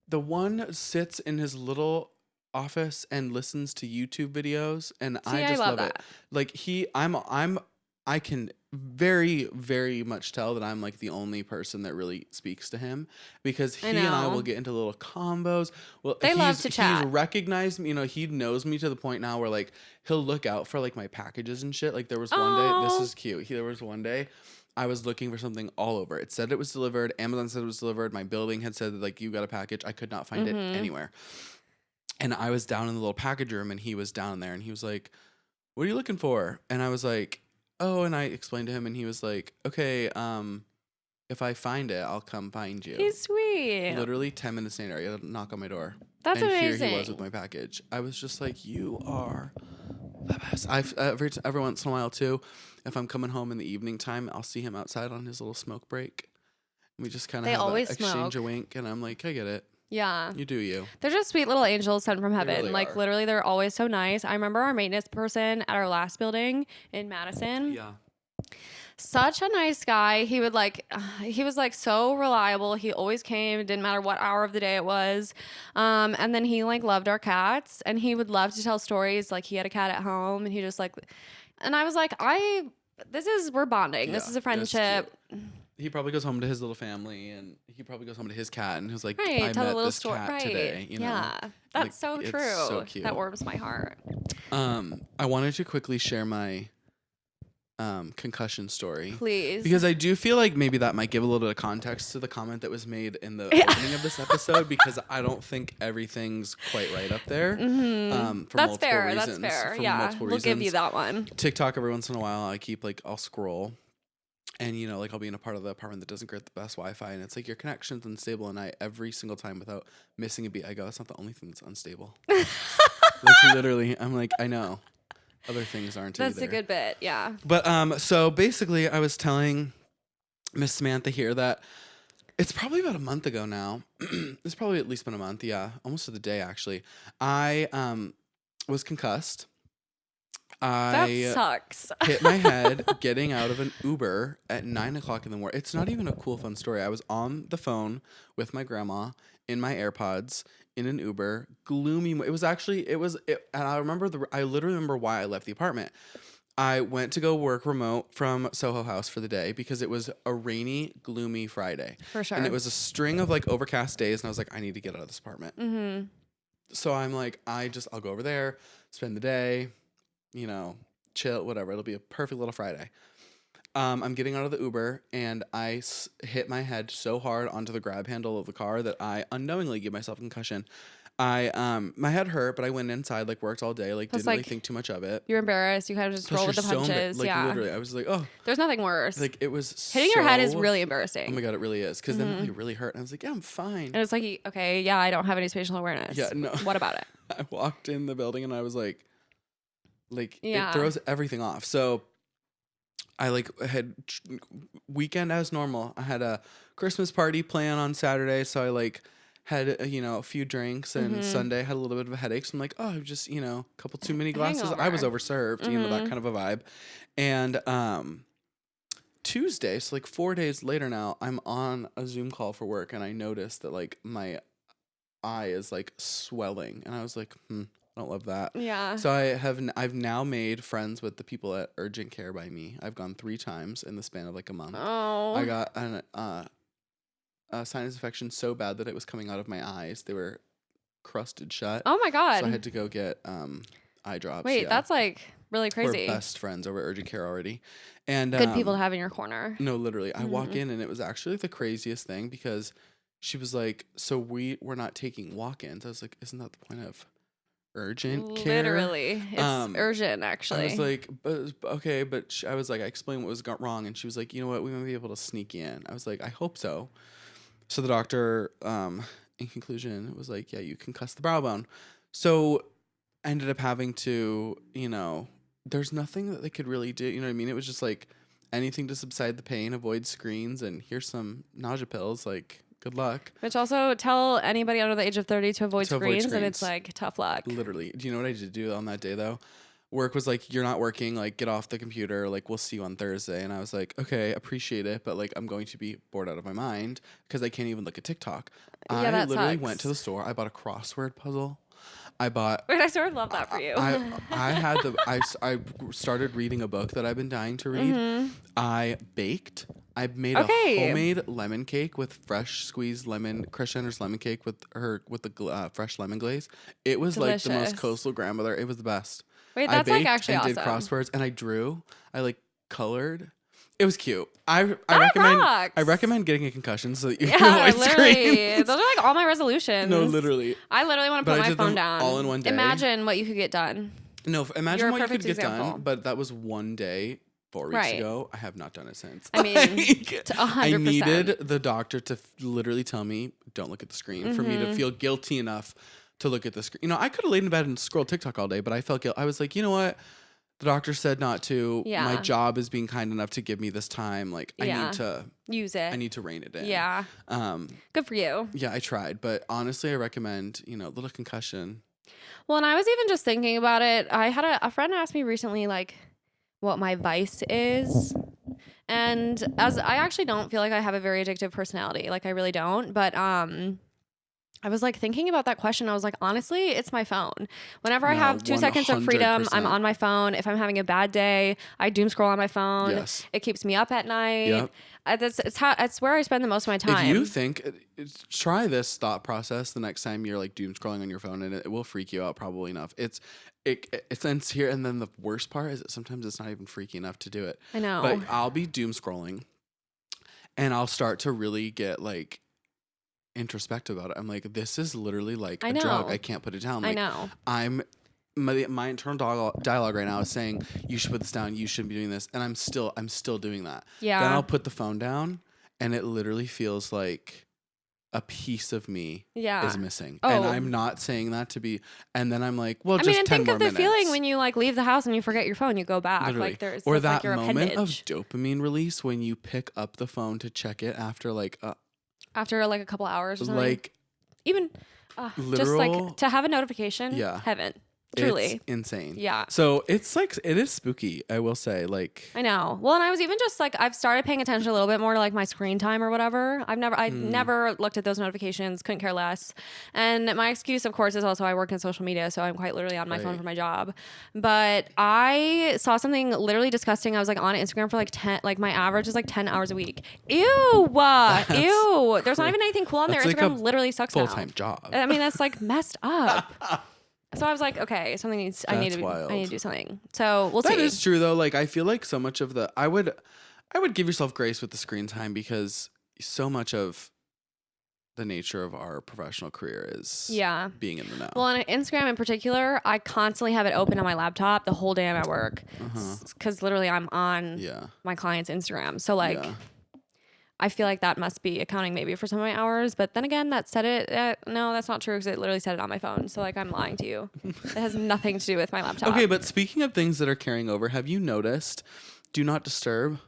the one sits in his little office and listens to YouTube videos, and I just love it. Like I can very, very much tell that I'm like the only person that really speaks to him because he and I will get into little combos. Well, they love to chat. He's recognized me, he knows me to the point now where like he'll look out for like my packages and shit. Like there was one day, this is cute. There was one day I was looking for something all over. It said it was delivered. Amazon said it was delivered. My building had said like you got a package. I could not find it anywhere. And I was down in the little package room and he was down there and he was like, "What are you looking for?" And I was like, "Oh," and I explained to him and he was like, "Okay, if I find it, I'll come find you." He's sweet. Literally 10 minutes later, he had a knock on my door. That's and amazing. Here he was with my package. I was just like, you are the best. Every once in a while too, if I'm coming home in the evening time, I'll see him outside on his little smoke break. And we just kind of have an exchange a wink and I'm like, I get it. Yeah. You do you. They're just sweet little angels sent from heaven. Really like are. literally they're always so nice. I remember our maintenance person at our last building in Madison. Yeah. Such a nice guy. He was like so reliable. He always came. It didn't matter what hour of the day it was. And then he like loved our cats and he would love to tell stories. Like he had a cat at home and he just like, and I was like, we're bonding. This is a friendship. He probably goes home to his little family and he probably goes home to his cat and he's like, right, I tell met a little this story. cat Right. today. Yeah. That's like, so true. It's so cute. That warms my heart. I wanted to quickly share my concussion story. Please. Because I do feel like maybe that might give a little bit of context to the comment that was made in the opening of this episode because I don't think everything's quite right up there. For that's multiple fair. reasons. That's fair. For Yeah. multiple We'll give reasons. you that one. TikTok every once in a while I keep like I'll scroll and like I'll be in a part of the apartment that doesn't get the best Wi-Fi and it's like your connection's unstable and I every single time without missing a beat I go, that's not the only thing that's unstable. Like literally I'm like, I know. Other things aren't That's either. a good bit, yeah. But so basically I was telling Miss Samantha here that it's probably about a month ago now. It's probably at least been a month, yeah. Almost to the day actually. I was concussed. That I sucks. hit my head getting out of an Uber at 9:00 in the morning. It's not even a cool, fun story. I was on the phone with my grandma in my AirPods in an Uber. Gloomy. It was, and I literally remember why I left the apartment. I went to go work remote from Soho House for the day because it was a rainy, gloomy Friday. For sure. And it was a string of like overcast days. And I was like, I need to get out of this apartment. Mm-hmm. So I'm like, I'll go over there, spend the day, chill, whatever. It'll be a perfect little Friday. I'm getting out of the Uber and I hit my head so hard onto the grab handle of the car that I unknowingly give myself a concussion. My head hurt, but I went inside, like worked all day, like didn't really think too much of it. You're embarrassed. You kind of just roll with the punches. Literally, I was like, oh. There's nothing worse. Like it was hitting your head is really embarrassing. Oh my God, it really is. Because then it really hurt. And I was like, yeah, I'm fine. And it's like, okay, yeah, I don't have any spatial awareness. Yeah, no. What about it? I walked in the building and I was like, yeah. It throws everything off. So I had weekend as normal. I had a Christmas party plan on Saturday. So I had, a few drinks and Sunday had a little bit of a headache. So I'm like, oh, I've just, a couple too many glasses. Hangover. I was overserved, that kind of a vibe. And Tuesday, so 4 days later now, I'm on a Zoom call for work and I noticed that my eye is swelling. And I was like, I don't love that. Yeah. So I've now made friends with the people at Urgent Care by me. I've gone 3 times in the span of a month. Oh. I got a sinus infection so bad that it was coming out of my eyes. They were crusted shut. Oh my God. So I had to go get eye drops. Wait, that's really crazy. We're best friends over at Urgent Care already. And good people to have in your corner. No, literally. I walk in and it was actually the craziest thing because she was like, so we're not taking walk-ins. I was like, isn't that the point of urgent care? Literally. It's urgent, actually. I was like, okay, but I was like, I explained what was wrong. And she was like, you know what? We might be able to sneak you in. I was like, I hope so. So the doctor, in conclusion, was like, yeah, you concussed the brow bone. So I ended up having to, there's nothing that they could really do. You know what I mean? It was just anything to subside the pain, avoid screens, and here's some nausea pills. Good luck. Which also tell anybody under the age of 30 to avoid screens, and it's tough luck. Literally. Do you know what I did do on that day, though? Work was you're not working, get off the computer, we'll see you on Thursday. And I was like, okay, appreciate it, but I'm going to be bored out of my mind because I can't even look at TikTok. Yeah, I that literally sucks. went to the store. I bought a crossword puzzle. I sort of love that for you. I started reading a book that I've been dying to read. I baked. I made a homemade lemon cake with fresh squeezed lemon, Chris Jenner's lemon cake with the fresh lemon glaze. It was delicious. The most coastal grandmother. It was the best. Wait, that's I baked actually and awesome. did crosswords and I drew. I colored. It was cute. I recommend getting a concussion so that you can avoid screens. Those are all my resolutions. No, literally. I literally want to put my phone down. All in one day. Imagine what you could get done. No, imagine what you could get example. done. But that was one day 4 weeks ago. I have not done it since. I mean, 100%. I needed the doctor to literally tell me, don't look at the screen, for me to feel guilty enough to look at the screen. I could have laid in bed and scrolled TikTok all day, but I felt guilty. I was like, you know what? The doctor said not to. Yeah. My job is being kind enough to give me this time. I need to use it. I need to rein it in. Yeah. Good for you. Yeah, I tried, but honestly, I recommend a little concussion. Well, and I was even just thinking about it. I had a friend ask me recently, what my vice is. And as I actually don't feel like I have a very addictive personality. I really don't. But I was thinking about that question. I was like, honestly, it's my phone. Whenever I have 2 seconds of freedom, I'm on my phone. If I'm having a bad day, I doom scroll on my phone. Yes. It keeps me up at night. Yep. It's where I spend the most of my time. If you think, try this thought process the next time you're doom scrolling on your phone, and it will freak you out probably enough. It's sincere, and then the worst part is that sometimes it's not even freaky enough to do it. I know. But I'll be doom scrolling, and I'll start to really get introspective about it. I'm like, this is literally a drug. I can't put it down. I know. My internal dialogue right now is saying, you should put this down. You shouldn't be doing this. And I'm still doing that. Yeah. Then I'll put the phone down and it literally feels like a piece of me is missing. Oh. And I'm not saying that to be, and then I'm like, well, just 10 more minutes. think of the feeling when you leave the house and you forget your phone, you go back. Literally. Or that moment of dopamine release when you pick up the phone to check it after after a couple hours or something. Even literal, just to have a notification. Yeah. Heaven. Truly. It's insane. Yeah. So it's like, it is spooky, I will say. Like, I know. Well, and I was even just like, I've started paying attention a little bit more to like my screen time or whatever. I never looked at those notifications, couldn't care less. And my excuse, of course, is also I work in social media, so I'm quite literally on my phone for my job. But I saw something literally disgusting. I was like on Instagram for like 10, like my average is like 10 hours a week. Ew. Ew. There's not even anything cool on there. That's like Instagram literally sucks now. full-time job. I mean, that's like messed up. So I was like, okay, something needs. I need wild. to do something. So we'll see. That is true though. Like I feel like so much of the I would give yourself grace with the screen time because so much of the nature of our professional career is being in the know. Well, on Instagram in particular, I constantly have it open on my laptop the whole day I'm at work because literally I'm on my client's Instagram. So like. Yeah. I feel like that must be accounting maybe for some of my hours, but then again, that said it. No, that's not true because it literally said it on my phone. So like I'm lying to you. It has nothing to do with my laptop. Okay, but speaking of things that are carrying over, have you noticed Do Not Disturb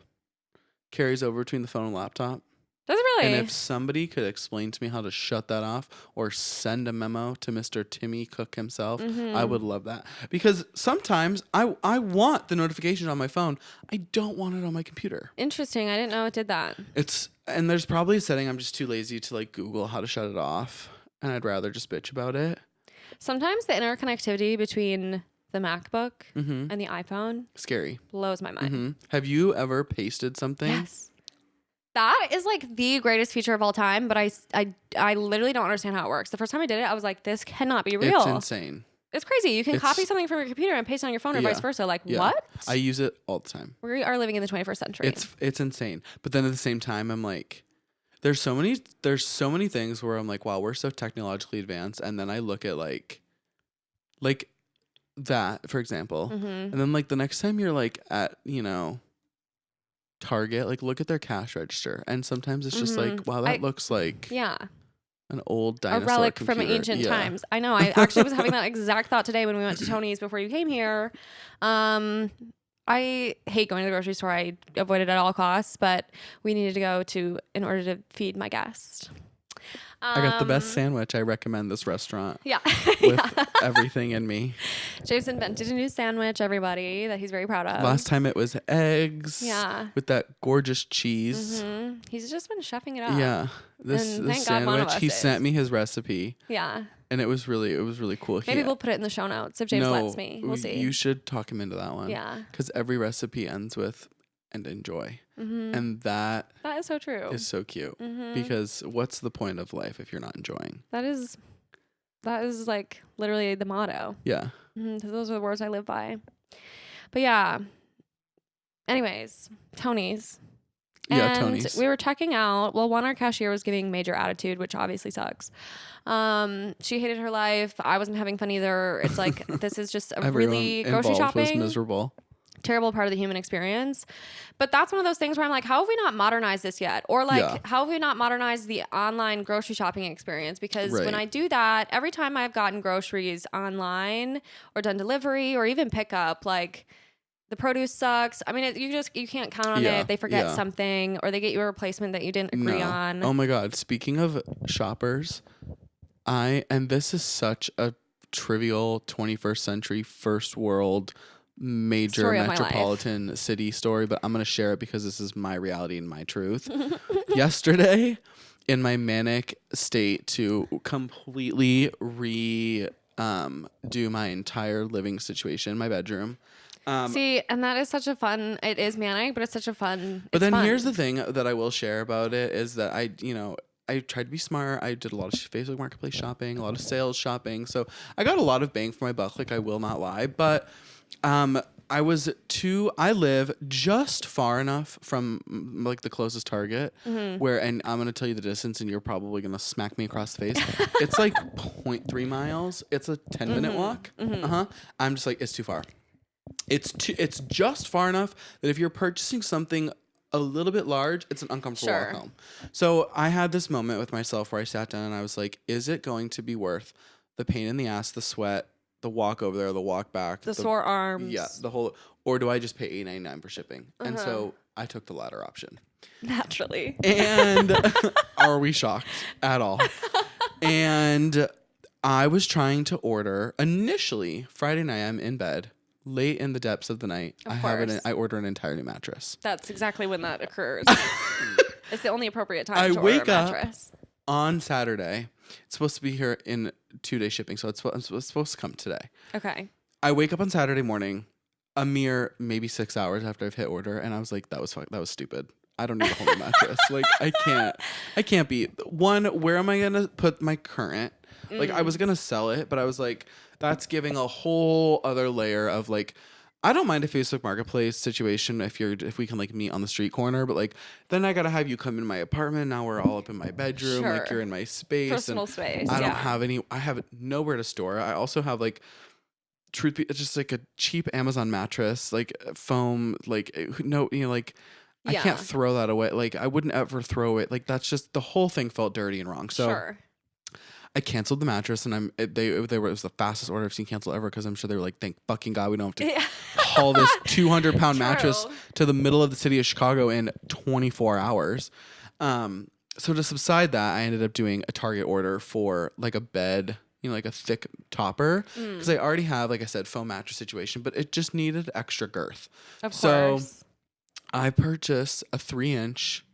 carries over between the phone and laptop? Does it really? And if somebody could explain to me how to shut that off or send a memo to Mr. Timmy Cook himself, I would love that. Because sometimes I want the notification on my phone. I don't want it on my computer. Interesting. I didn't know it did that. And there's probably a setting I'm just too lazy to like Google how to shut it off. And I'd rather just bitch about it. Sometimes the interconnectivity between the MacBook and the iPhone scary blows my mind. Have you ever pasted something? Yes. That is like the greatest feature of all time, but I literally don't understand how it works. The first time I did it, I was like, this cannot be real. It's insane. It's crazy. You can copy something from your computer and paste it on your phone or vice versa. Like, what? I use it all the time. We are living in the 21st century. It's insane. But then at the same time, I'm like, there's so many things where I'm like, wow, we're so technologically advanced. And then I look at like that, for example. And then like the next time you're like at, Target, like look at their cash register, and sometimes it's just like, wow, that looks like an old dinosaur, a relic computer. from ancient times. I know. I actually was having that exact thought today when we went to Tony's before you came here. I hate going to the grocery store. I avoid it at all costs, but we needed to go in order to feed my guest. I got the best sandwich. I recommend this restaurant. Yeah. With everything in me. James invented a new sandwich, everybody, that he's very proud of. Last time it was eggs. Yeah. With that gorgeous cheese. He's just been chefing it up. Yeah. This sandwich, he sent me his recipe. Yeah. And it was really cool. Maybe we'll put it in the show notes if James lets me. We'll see. You should talk him into that one. Yeah. Because every recipe ends with and enjoy. And that is so true. Is so cute. Because what's the point of life if you're not enjoying? That is like literally the motto. Yeah. Those are the words I live by. But yeah. Anyways, Tony's. Yeah, Tony's. We were checking out. Well, our cashier was giving major attitude, which obviously sucks. She hated her life. I wasn't having fun either. It's like, this is just really grocery shopping. Was miserable. Terrible part of the human experience. But that's one of those things where I'm like, how have we not modernized this yet? Or like, how have we not modernized the online grocery shopping experience? Because when I do that, every time I've gotten groceries online or done delivery or even pickup, like the produce sucks. I mean, you can't count on it. They forget something or they get you a replacement that you didn't agree on. Oh my God. Speaking of shoppers, and this is such a trivial 21st century first world major metropolitan city story, but I'm going to share it because this is my reality and my truth. Yesterday, in my manic state to completely do my entire living situation in my bedroom. See, and that is such a fun, it is manic, but it's such a fun. But then here's the thing that I will share about it is that I tried to be smart. I did a lot of Facebook Marketplace shopping, a lot of sales shopping. So I got a lot of bang for my buck. Like I will not lie, but I live just far enough from like the closest Target where, and I'm going to tell you the distance and you're probably going to smack me across the face. It's like 0.3 miles. It's a 10-minute walk. I'm just like, it's too far. It's just far enough that if you're purchasing something a little bit large, it's an uncomfortable walk home. So I had this moment with myself where I sat down and I was like, is it going to be worth the pain in the ass, the sweat, the walk over there, the walk back, the sore arms, the whole, or do I just pay $8.99 for shipping? And so I took the latter option. Naturally. And are we shocked at all? And I was trying to order initially Friday night. I'm in bed late in the depths of the night. I order an entire new mattress. That's exactly when that occurs. It's the only appropriate time I to order wake a up mattress. on Saturday. It's supposed to be here in 2-day shipping, so it's supposed to come today. Okay. I wake up on Saturday morning, a mere maybe 6 hours after I've hit order, and I was like, that was stupid. I don't need a whole new mattress. Like, I can't be. One, where am I going to put my current? Like, I was going to sell it, but I was like, that's giving a whole other layer of like, I don't mind a Facebook Marketplace situation if we can like meet on the street corner, but like, then I got to have you come in my apartment. Now we're all up in my bedroom. Sure. Like, you're in my space. Personal space. I don't have I have nowhere to store. I also have like, it's just like a cheap Amazon mattress, like foam, like, no, like, I can't throw that away. Like, I wouldn't ever throw it. Like, that's just, the whole thing felt dirty and wrong. So Sure. I canceled the mattress, and it was the fastest order I've seen canceled ever, because I'm sure they were like, thank fucking God we don't have to haul this 200-pound mattress to the middle of the city of Chicago in 24 hours. So to subside that, I ended up doing a Target order for like a bed, like a thick topper, because I already have, like I said, foam mattress situation, but it just needed extra girth. Of course. I purchased a 3-inch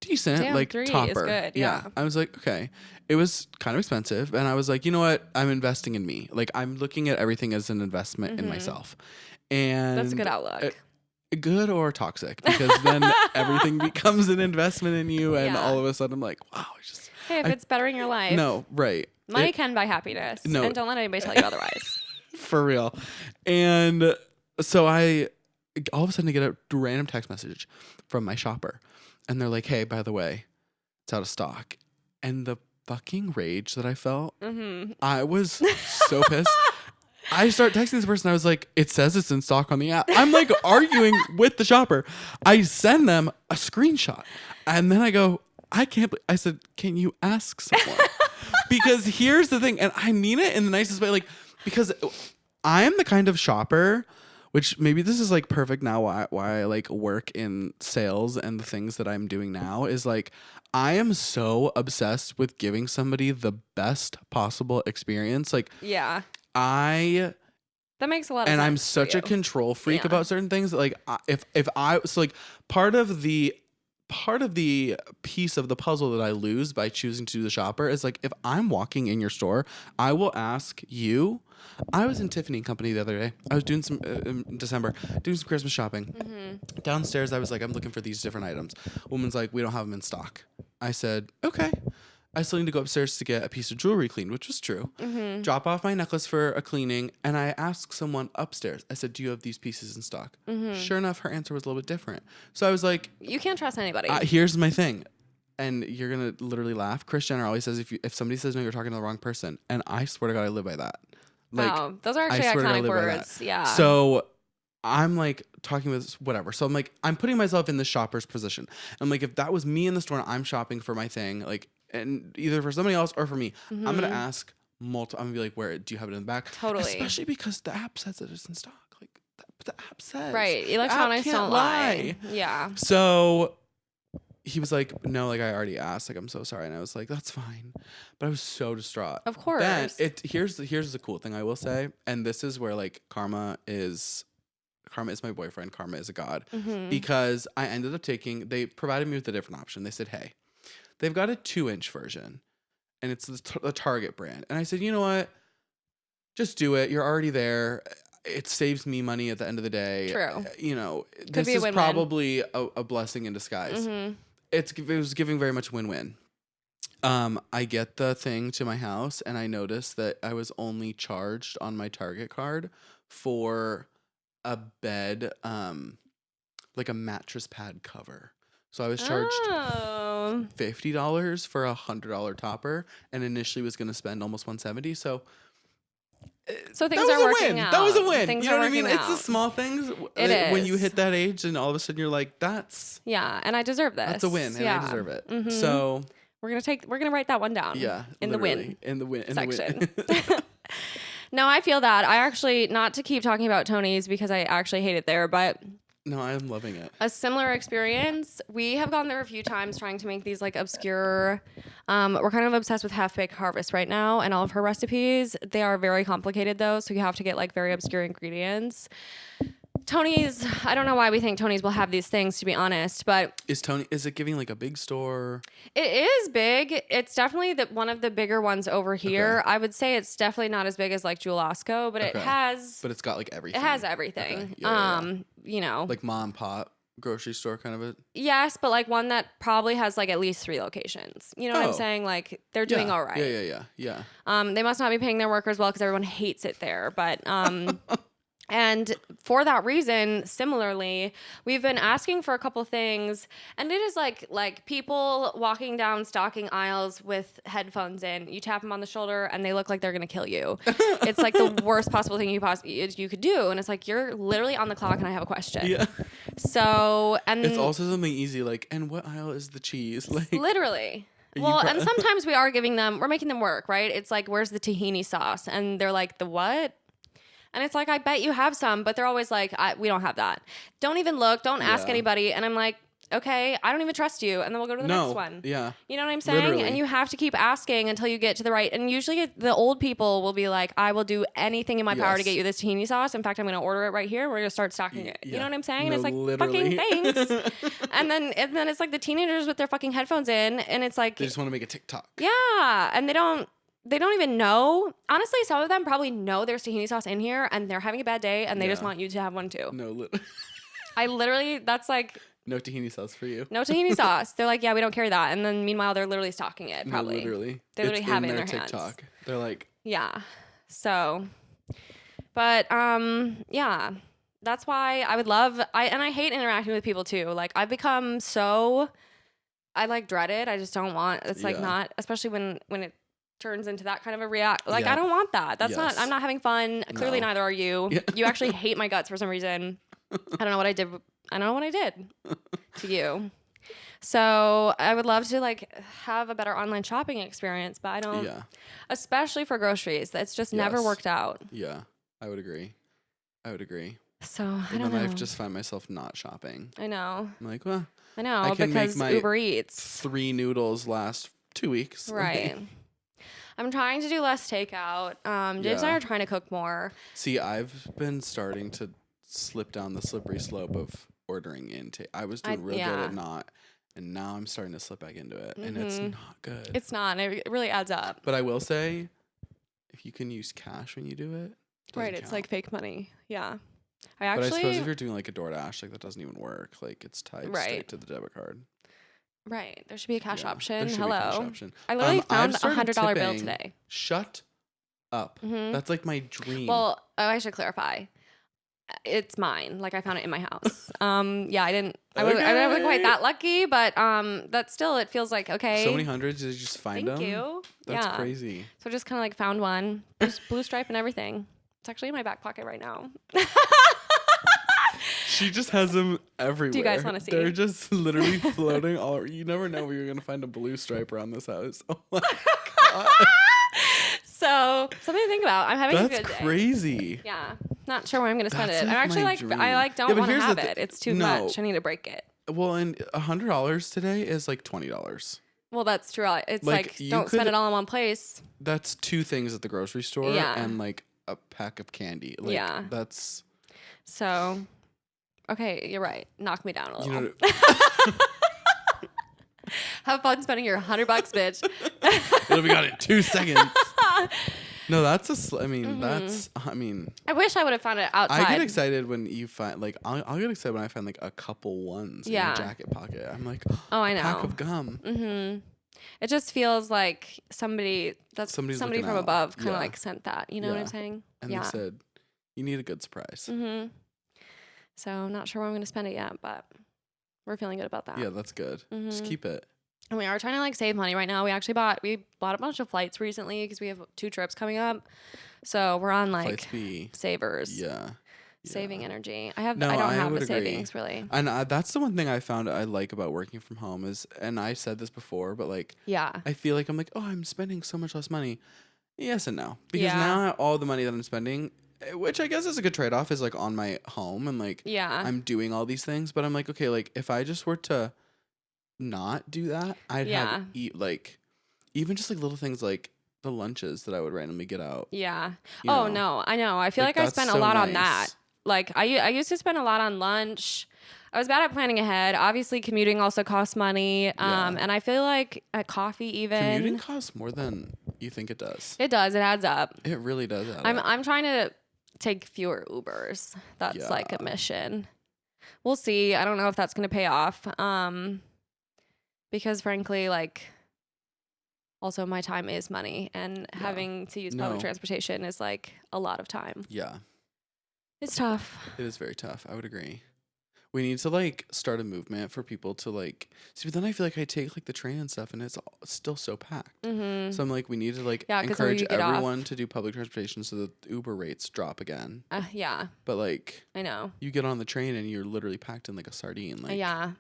decent topper. Is good, yeah. I was like, okay. It was kind of expensive, and I was like, you know what? I'm investing in me. Like, I'm looking at everything as an investment in myself. And that's a good outlook. Good or toxic, because then everything becomes an investment in you, and all of a sudden I'm like, wow, if it's bettering your life. No, right. Money can buy happiness. No. And don't let anybody tell you otherwise. For real. And so I all of a sudden I get a random text message from my shopper, and they're like, hey, by the way, it's out of stock. And the fucking rage that I felt, I was so pissed. I start texting this person. I was like, it says it's in stock on the app. I'm like arguing with the shopper. I send them a screenshot, and then I go, I said, can you ask someone? Because here's the thing, and I mean it in the nicest way, like, because I'm the kind of shopper, which maybe this is like perfect now why I like work in sales, and the things that I'm doing now is like, I am so obsessed with giving somebody the best possible experience. Like, yeah. That makes a lot of sense. And I'm such a control freak about certain things. Like, part of the piece of the puzzle that I lose by choosing to do the shopper is like, if I'm walking in your store, I will ask you. I was in Tiffany & Company the other day. I was doing some in December, doing some Christmas shopping. Downstairs, I was like, I'm looking for these different items. Woman's like, we don't have them in stock. I said, okay. I still need to go upstairs to get a piece of jewelry cleaned, which was true. Drop off my necklace for a cleaning, and I asked someone upstairs. I said, do you have these pieces in stock? Sure enough, her answer was a little bit different. So I was like, you can't trust anybody. Here's my thing. And you're going to literally laugh. Kris Jenner always says, if somebody says no, you're talking to the wrong person. And I swear to God, I live by that. Like, wow. Those are actually iconic words. Yeah. So I'm like talking with whatever. So I'm like, I'm putting myself in the shopper's position. I'm like, if that was me in the store and I'm shopping for my thing, like, and either for somebody else or for me, I'm going to ask I'm going to be like, where do you have it in the back? Totally. Especially because the app says that it's in stock. Like, the app says. Right. Electronics don't lie. Yeah. So he was like, no, like, I already asked. Like, I'm so sorry. And I was like, that's fine. But I was so distraught. Of course. Then here's the cool thing I will say. And this is where like karma is my boyfriend. Karma is a god. Because I ended up they provided me with a different option. They said, hey, they've got a 2-inch version, and it's the Target brand. And I said, you know what? Just do it. You're already there. It saves me money at the end of the day. True. This is probably a blessing in disguise. It was giving very much win-win. I get the thing to my house, and I noticed that I was only charged on my Target card for a bed, like a mattress pad cover. So I was charged $50 for a $100 topper, and initially was going to spend almost $170. So things are working out. That was a win. Things you know are what I mean? working It's the small things. When you hit that age, and all of a sudden you're like, that's and I deserve this. That's a win, and I deserve it. So we're gonna write that one down. Yeah, in the win section. No, I feel that. I actually, not to keep talking about Tony's because I actually hate it there, but No, I'm loving it. A similar experience. We have gone there a few times trying to make these like obscure. We're kind of obsessed with Half Baked Harvest right now, and all of her recipes. They are very complicated though, so you have to get like very obscure ingredients. Tony's, I don't know why we think Tony's will have these things, to be honest, but Is it giving like a big store? it is big. It's definitely one of the bigger ones over here. Okay. I would say it's definitely not as big as like Jewel Osco, but it has. But it's got like everything. It has everything. Okay. Yeah. You know, Like mom and pop grocery store kind of a. yes, but like one that probably has like at least 3 locations. You know what I'm saying? Like they're doing all right. Yeah. They must not be paying their workers well because everyone hates it there, but. And for that reason, similarly, we've been asking for a couple things, and it is like people walking down stocking aisles with headphones in. You tap them on the shoulder, and they look like they're gonna kill you. It's like the worst possible thing you could do, and it's like you're literally on the clock, and I have a question. Yeah. So, and It's also something easy like, and what aisle is the cheese? Like literally. Well, and sometimes we're making them work, right? It's like, where's the tahini sauce? And they're like, the what? And it's like, I bet you have some, but they're always like, we don't have that. Don't even look. Don't ask anybody. And I'm like, okay, I don't even trust you. And then we'll go to the next one. Yeah. You know what I'm saying? Literally. And you have to keep asking until you get to the right. And usually the old people will be like, I will do anything in my power to get you this tahini sauce. In fact, I'm going to order it right here. We're going to start stocking it. You know what I'm saying? And it's like, literally. fucking thanks. and then it's like the teenagers with their fucking headphones in. And it's like, They just want to make a TikTok. yeah. And they don't even know. Honestly, some of them probably know there's tahini sauce in here and they're having a bad day and they just want you to have one too. No, that's like... No tahini sauce for you. No tahini sauce. They're like, yeah, we don't carry that. And then meanwhile, they're literally stocking it probably. No, literally. They literally have it in their TikTok. hands. They're like... Yeah. So... But, yeah. That's why I would love... I hate interacting with people too. Like, I've become so... I like dread it. I just don't want... It's like not... Especially when it turns into that kind of a react. Like, I don't want that. That's not... I'm not having fun. Clearly neither are you. Yeah. You actually hate my guts for some reason. I don't know what I did. I don't know what I did to you. So I would love to like have a better online shopping experience, but I don't. Yeah. Especially for groceries, that's just never worked out. Yeah, I would agree. So I And don't then know. I've just find myself not shopping. I know. I'm like, well, I know I can because make my Uber Eats. 3 noodles last 2 weeks. Right. Like, I'm trying to do less takeout. James and I are trying to cook more. see, I've been starting to slip down the slippery slope of ordering in. I was doing real good at not, and now I'm starting to slip back into it, and it's not good. It's not. And it really adds up. But I will say, if you can use cash when you do it, Right. It's like fake money. Yeah. But I suppose if you're doing like a DoorDash, like that doesn't even work. Like it's tied straight to the debit card. Right. There should be a cash option. There should Hello. be a cash option. I literally found I've a started $100 bill tipping. today. Shut up. That's like my dream. Well, I should clarify. It's mine. Like I found it in my house. Yeah, I didn't. I wasn't quite that lucky, but that still it feels like okay. So many hundreds. Did you just find them? Thank you. That's crazy. So just kind of like found one, blue stripe and everything. It's actually in my back pocket right now. She just has them everywhere. Do you guys want to see? They're just literally floating all. You never know where you're gonna find a blue stripe around this house. Oh my god. So something to think about. I'm having a good day. That's crazy. Yeah, not sure where I'm gonna spend That's it. I'm like actually my like dream. I like don't Yeah, but want to here's the have thi- it. It's too No. much. I need to break it. Well, and $100 today is like $20. Well, that's true. It's Like, like you don't spend could- it all in one place. That's 2 things at the grocery store and like a pack of candy. Like, Yeah. That's. So, okay, you're right. Knock me down a little. You know, Have fun spending your $100, bitch. it'll be gone in 2 seconds. No, that's that's. I mean. I wish I would have found it outside. I get excited when you find like I'll get excited when I find like a couple ones in a jacket pocket. I'm like, oh, I know. Pack of gum. Mm-hmm. It just feels like somebody Somebody's from looking out. above kind of like sent that. You know what I'm saying? And they said, you need a good surprise. Mm-hmm. So I'm not sure where I'm going to spend it yet, but we're feeling good about that. Yeah, that's good. Just keep it. And we are trying to like save money right now. We bought a bunch of flights recently because we have 2 trips coming up. So we're on like savers. Yeah. Saving energy. I don't I have would a agree. savings really. And that's the one thing I found I like about working from home is, and I said this before, but like, I feel like I'm like, oh, I'm spending so much less money. Yes and no. Because now all the money that I'm spending which I guess is a good trade-off, is like on my home and like Yeah. I'm doing all these things, but I'm like, okay, like if I just were to not do that, I'd have eat like even just like little things like the lunches that I would randomly get out. Yeah. you Oh know? no, I know. I feel Like, like I that's spent a so lot on that. nice. Like I used to spend a lot on lunch. I was bad at planning ahead. Obviously, commuting also costs money. And I feel like at coffee even Commuting costs more than you think it does. it does. It adds up. It really does add up. I'm trying to take fewer Ubers. That's like a mission. We'll see. I don't know if that's going to pay off. Because frankly, like also my time is money, and having to use public transportation is like a lot of time. Yeah. It's tough. It is very tough. I would agree. We need to like start a movement for people to like see, but then I feel like I take like the train and stuff and it's still so packed. Mm-hmm. So I'm like, we need to like 'cause encourage when you get everyone to do public transportation so that the Uber rates drop again. Yeah. But like, I know. you get on the train and you're literally packed in like a sardine. Like, Yeah.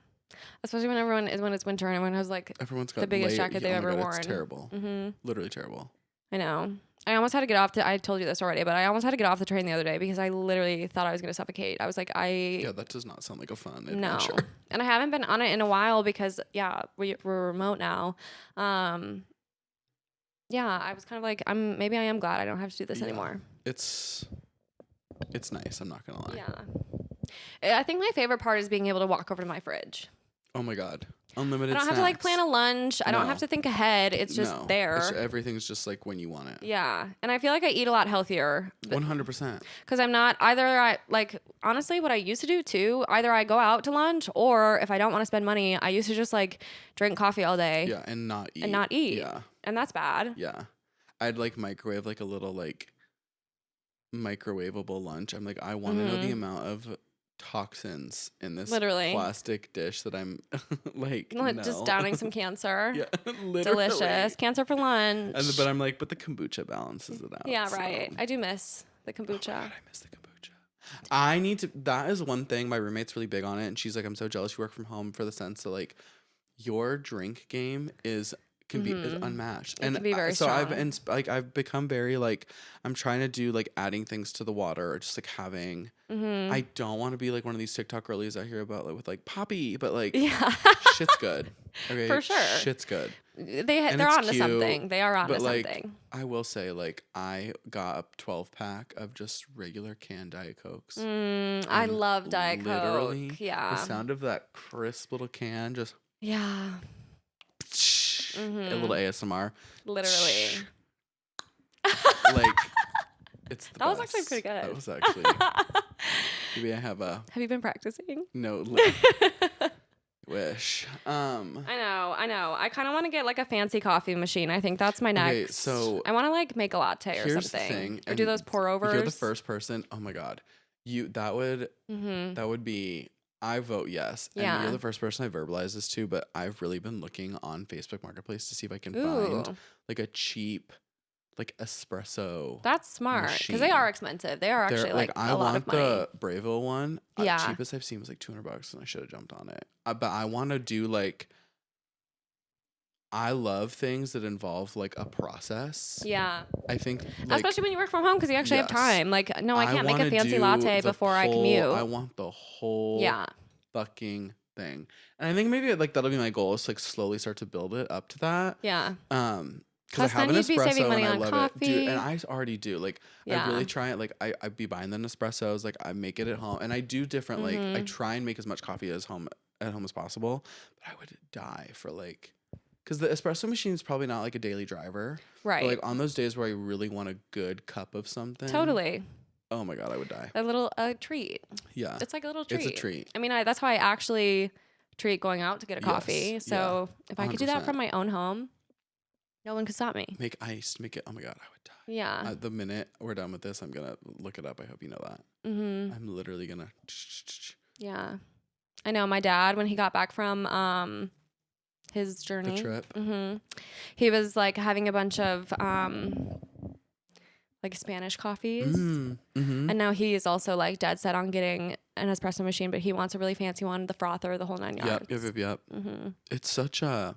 Especially when it's winter and everyone has like everyone's got the biggest jacket they've ever worn. It's terrible. Mm-hmm. Literally terrible. I know. I almost had to get off I told you this already, but I almost had to get off the train the other day because I literally thought I was going to suffocate. I was like, Yeah, that does not sound like a fun adventure. No. And I haven't been on it in a while because, we're remote now. Yeah, I was kind of like, maybe I am glad I don't have to do this anymore. It's nice. I'm not going to lie. Yeah. I think my favorite part is being able to walk over to my fridge. Oh my God. Unlimited I don't have to like plan a lunch. I don't have to think ahead. It's just there. Everything's just like when you want it. Yeah. And I feel like I eat a lot healthier. 100%. Because I'm not honestly, what I used to do too, either I go out to lunch or if I don't want to spend money, I used to just like drink coffee all day. Yeah. And not eat. Yeah. And that's bad. Yeah. I'd like microwave like a little like microwavable lunch. I'm like, I want to know the amount of toxins in this plastic dish that I'm like just downing some cancer. Yeah, literally. Delicious. Cancer for lunch. But I'm like, but the kombucha balances it out. Yeah, right. I do miss the kombucha. Oh God, I miss the kombucha. I need to. That is one thing. My roommate's really big on it, and she's like, I'm so jealous you work from home for the sense that like your drink game is unmatched. It can be very strong. I've become very like, I'm trying to do like adding things to the water or just like having. I don't want to be like one of these TikTok girlies I hear about like with like Poppy, but like shit's good. Okay, for sure, shit's good. They're onto something. They are onto something. Like, I will say, like, I got a 12-pack of just regular canned Diet Cokes. I love Diet Coke. Yeah, the sound of that crisp little can just a little ASMR. Literally. Like, it's the that was best. actually pretty good. That was actually. Maybe I have a. Have you been practicing? No. Wish. I know. I kind of want to get like a fancy coffee machine. I think that's my next. Okay, so I want to like make a latte or something. The thing, or do those pour overs. If you're the first person, oh my God, that would be. I vote yes. And you're the first person I verbalize this to, but I've really been looking on Facebook Marketplace to see if I can find like a cheap like espresso. That's smart because they are expensive. They are actually like a lot of money. I want the Bravo one. Yeah, cheapest I've seen was like $200, and I should have jumped on it. But I want to do like. I love things that involve like a process. Yeah, I think, especially when you work from home because you actually have time. Like, no, I can't make a fancy latte before I commute. I want the whole fucking thing, and I think maybe like that'll be my goal is to like slowly start to build it up to that. Yeah. Because I have an espresso and I love coffee. it, dude. And I already do. Like, I really try it. Like, I'd be buying the Nespressos. Like, I make it at home, and I do different. Like, I try and make as much coffee at home as possible. But I would die for like, because the espresso machine is probably not like a daily driver, right? But, like on those days where I really want a good cup of something, totally. Oh my God, I would die. A treat. Yeah, it's like a little treat. It's a treat. I mean, that's how I actually treat going out to get a coffee. So if I could do that from my own home. No one could stop me. Make iced. Make it. Oh my God, I would die. Yeah. The minute we're done with this, I'm going to look it up. I hope you know that. I'm literally going to. Yeah. I know. My dad, when he got back from his journey. The trip. He was like having a bunch of like Spanish coffees. And now he is also like dead set on getting an espresso machine, but he wants a really fancy one, the frother, the whole 9 yards. Yep. It's such a.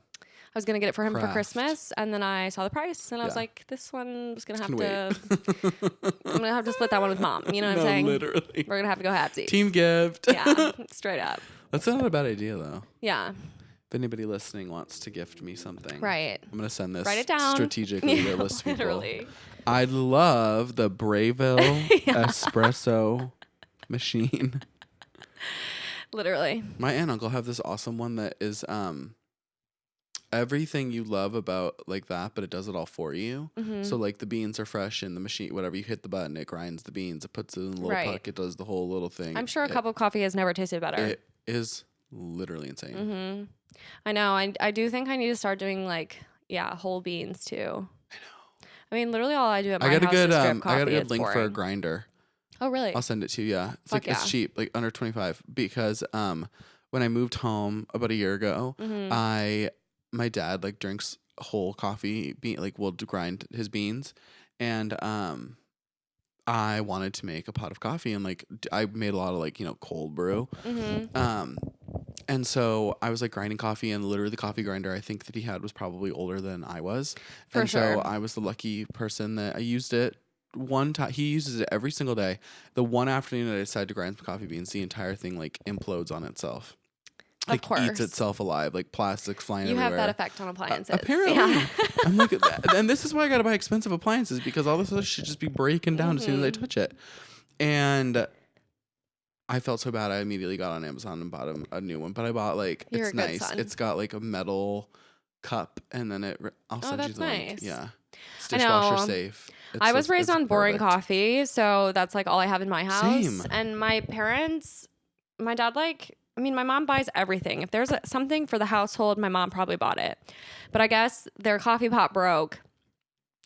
was gonna get it for him for Craft. Christmas, and then I saw the price, and I was Yeah. like, this one was gonna have Just to. I'm gonna have to split that one with mom. You know what I'm saying? Literally. We're gonna have to go halvesies. Team gift. Yeah, straight up. That's not a bad idea though. Yeah. If anybody listening wants to gift me something, Right. I'm gonna send this Write it down. strategically to list people. Literally. I love the Brayville espresso machine. Literally. My aunt and uncle have this awesome one that is everything you love about like that, but it does it all for you. Mm-hmm. So like the beans are fresh in the machine. Whatever you hit the button, it grinds the beans. It puts it in a little puck. It does the whole little thing. I'm sure a cup of coffee has never tasted better. It is literally insane. Mm-hmm. I know. I do think I need to start doing like whole beans too. I know. I mean, literally all I do at my house is drip coffee. I got a good It's link for a boring. grinder. Oh really? I'll send it to you. Yeah, it's Fuck like it's yeah. cheap, like under 25. Because when I moved home about a year ago, Mm-hmm. my dad like drinks whole coffee will grind his beans, and I wanted to make a pot of coffee, and like I made a lot of like cold brew. Mm-hmm. And so I was like grinding coffee, and literally the coffee grinder I think that he had was probably older than I was. For and sure. so I was the lucky person that I used it one time. He uses it every single day. The one afternoon that I decided to grind some coffee beans, the entire thing like implodes on itself. Of Like course. eats itself alive, like plastics flying You everywhere. have that effect on appliances. Apparently. Yeah. I'm like, and this is why I gotta buy expensive appliances, because all this other should just be breaking down as soon as I touch it. And I felt so bad. I immediately got on Amazon and bought a new one. But I bought like You're it's a good nice. son. It's got like a metal cup, and then I'll send you that's the link. nice. Yeah, it's I know. dishwasher safe. I was raised it's on boring perfect. coffee, so that's like all I have in my house. Same. And my parents, my dad my mom buys everything. If there's something for the household, my mom probably bought it. But I guess their coffee pot broke.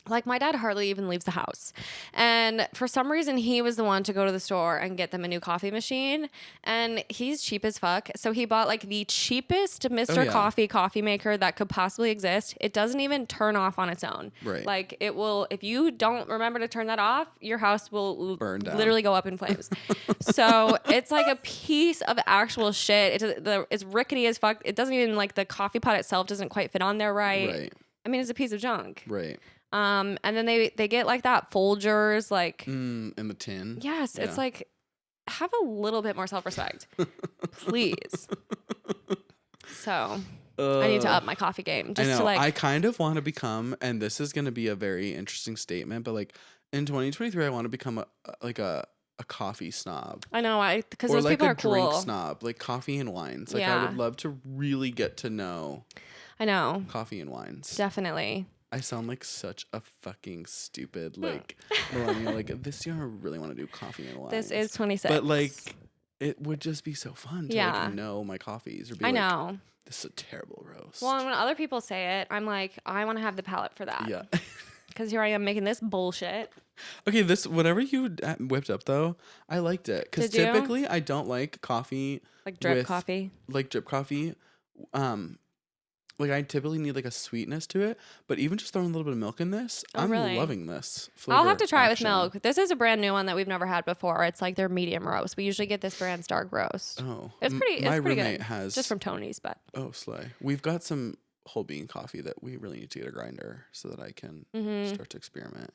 Like my dad hardly even leaves the house. And for some reason, he was the one to go to the store and get them a new coffee machine. And he's cheap as fuck. So he bought like the cheapest Mr. yeah. Coffee maker that could possibly exist. It doesn't even turn off on its own. Right. Like it will, if you don't remember to turn that off, your house will Burn down. literally go up in flames. So it's like a piece of actual shit. It's rickety as fuck. It doesn't even like the coffee pot itself doesn't quite fit on there right. Right. I mean, it's a piece of junk. Right. And then they get like that Folgers, like In the tin. yes, Yeah. it's like have a little bit more self-respect, please. So I need to up my coffee game. Just I know. to like I kind of want to become, and this is going to be a very interesting statement, but like in 2023, I want to become a coffee snob. I know because Or those like people a are drink cool. snob, like coffee and wines. Like I Yeah. would love to really get to know I know, coffee and wines. definitely. I sound like such a fucking stupid like millennial. Like this year, I really want to do coffee and wines. This is 26. but like it would just be so fun to Yeah. like know my coffees or be I like, know. this is a terrible roast. Well, and when other people say it, I'm like, I want to have the palate for that. Yeah. Because here I am making this bullshit. Okay, this whatever you whipped up though, I liked it because Did you? typically I don't like coffee Like drip with- coffee. like drip coffee. Like I typically need like a sweetness to it, but even just throwing a little bit of milk in this, Oh, I'm really? loving this. I'll have flavor to try it with action. milk. This is a brand new one that we've never had before. It's like their medium roast. We usually get this brand's dark roast. Oh, It's pretty. My It's pretty roommate good. has Just from Tony's, but Oh, slay. We've got some whole bean coffee that we really need to get a grinder so that I can Mhm. start to experiment.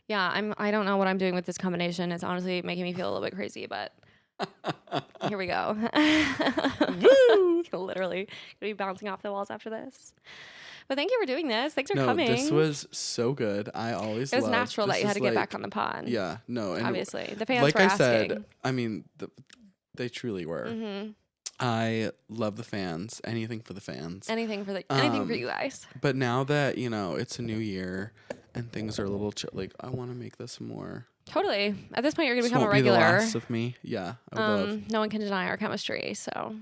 yeah, I don't know what I'm doing with this combination. It's honestly making me feel a little bit crazy, but here we go. Woo! Literally gonna be bouncing off the walls after this. But thank you for doing this. Thanks for No, coming. this was so good. I always it was loved- natural that this you had is to get back like- on the pod. Yeah, no, and Obviously, the fans like were I asking. said, I mean, they truly were. hmm I love the fans. Anything for the fans. Anything for you Um, guys. But now that it's a new year and things are a little like I want to make this more. Totally. At this point, you're gonna This become a won't be the regular. last of me. Yeah, I would love. No one can deny our chemistry. So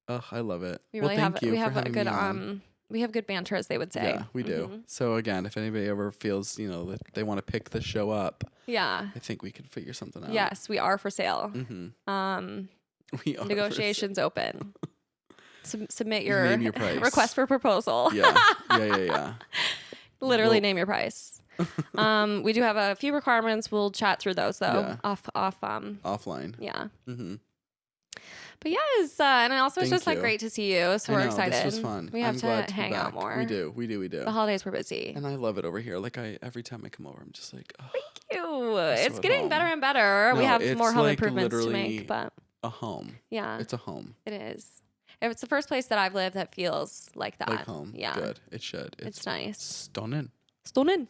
Ugh, I love it. we Well, really thank have you we for have a having good me on. we have good banter, as they would say. Yeah, we do. Mhm. So again, if anybody ever feels that they want to pick the show up, Yeah. I think we could figure something out. Yes, we are for sale. Mm-hmm. We are for Negotiations open. Submit You your, name your price. request for proposal. sale. Yeah. Literally Well- name your price. We do have a few requirements. We'll chat through those though. Yeah. Off Offline. yeah. Mm-hmm. But yes, and also it's Thank just like you. great to see you. So I we're know, excited. This was fun. We have I'm to glad to be hang out back. more. We do. The holidays were busy. And I love it over here. Like every time I come over, I'm just like, oh, Ew. I'm so It's at getting home. better and better. We No, have it's more home like improvements to literally make, but a home. yeah, It's a home. it is. It's the first place that I've lived that feels like that. Like home. Yeah. Good. It should. It's nice. Stunning. Stunning.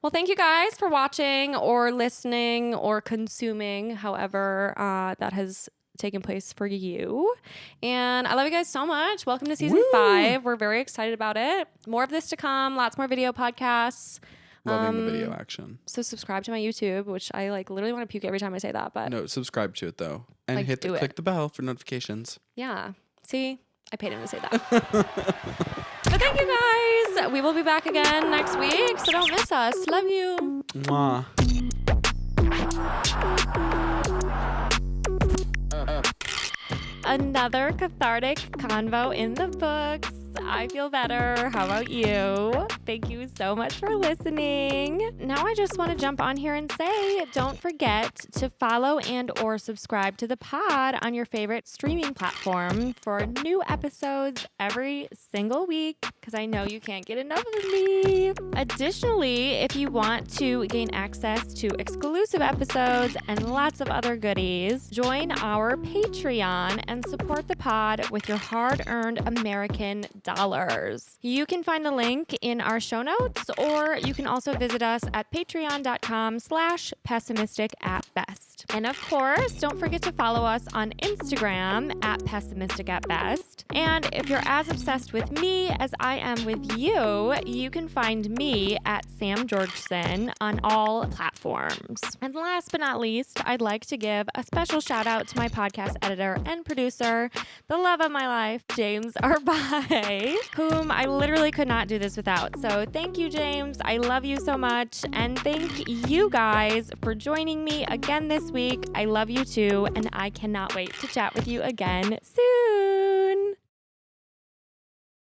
Well, thank you guys for watching or listening or consuming, however that has taken place for you. And I love you guys so much. Welcome to season 5. We're very excited about it. More of this to come. Lots more video podcasts. Loving the video action. So subscribe to my YouTube, which I like literally want to puke every time I say that. But No, subscribe to it though. And Like, click the bell for notifications. yeah. See, I paid him to say that. But thank you guys. We will be back again next week, so don't miss us. Love you. Mwah. Another cathartic convo in the books. I feel better. How about you? Thank you so much for listening. Now I just want to jump on here and say, don't forget to follow and or subscribe to the pod on your favorite streaming platform for new episodes every single week, because I know you can't get enough of me. Additionally, if you want to gain access to exclusive episodes and lots of other goodies, join our Patreon and support the pod with your hard-earned American dollars. You can find the link in our show notes, or you can also visit us at patreon.com/pessimistic@best. And of course, don't forget to follow us on Instagram at pessimistic@best. And if you're as obsessed with me as I am with you, you can find me at Sam Georgeson on all platforms. And last but not least, I'd like to give a special shout out to my podcast editor and producer, the love of my life, James Arbai, whom I literally could not do this without. So thank you, James. I love you so much. And thank you guys for joining me again this week. I love you too. And I cannot wait to chat with you again soon.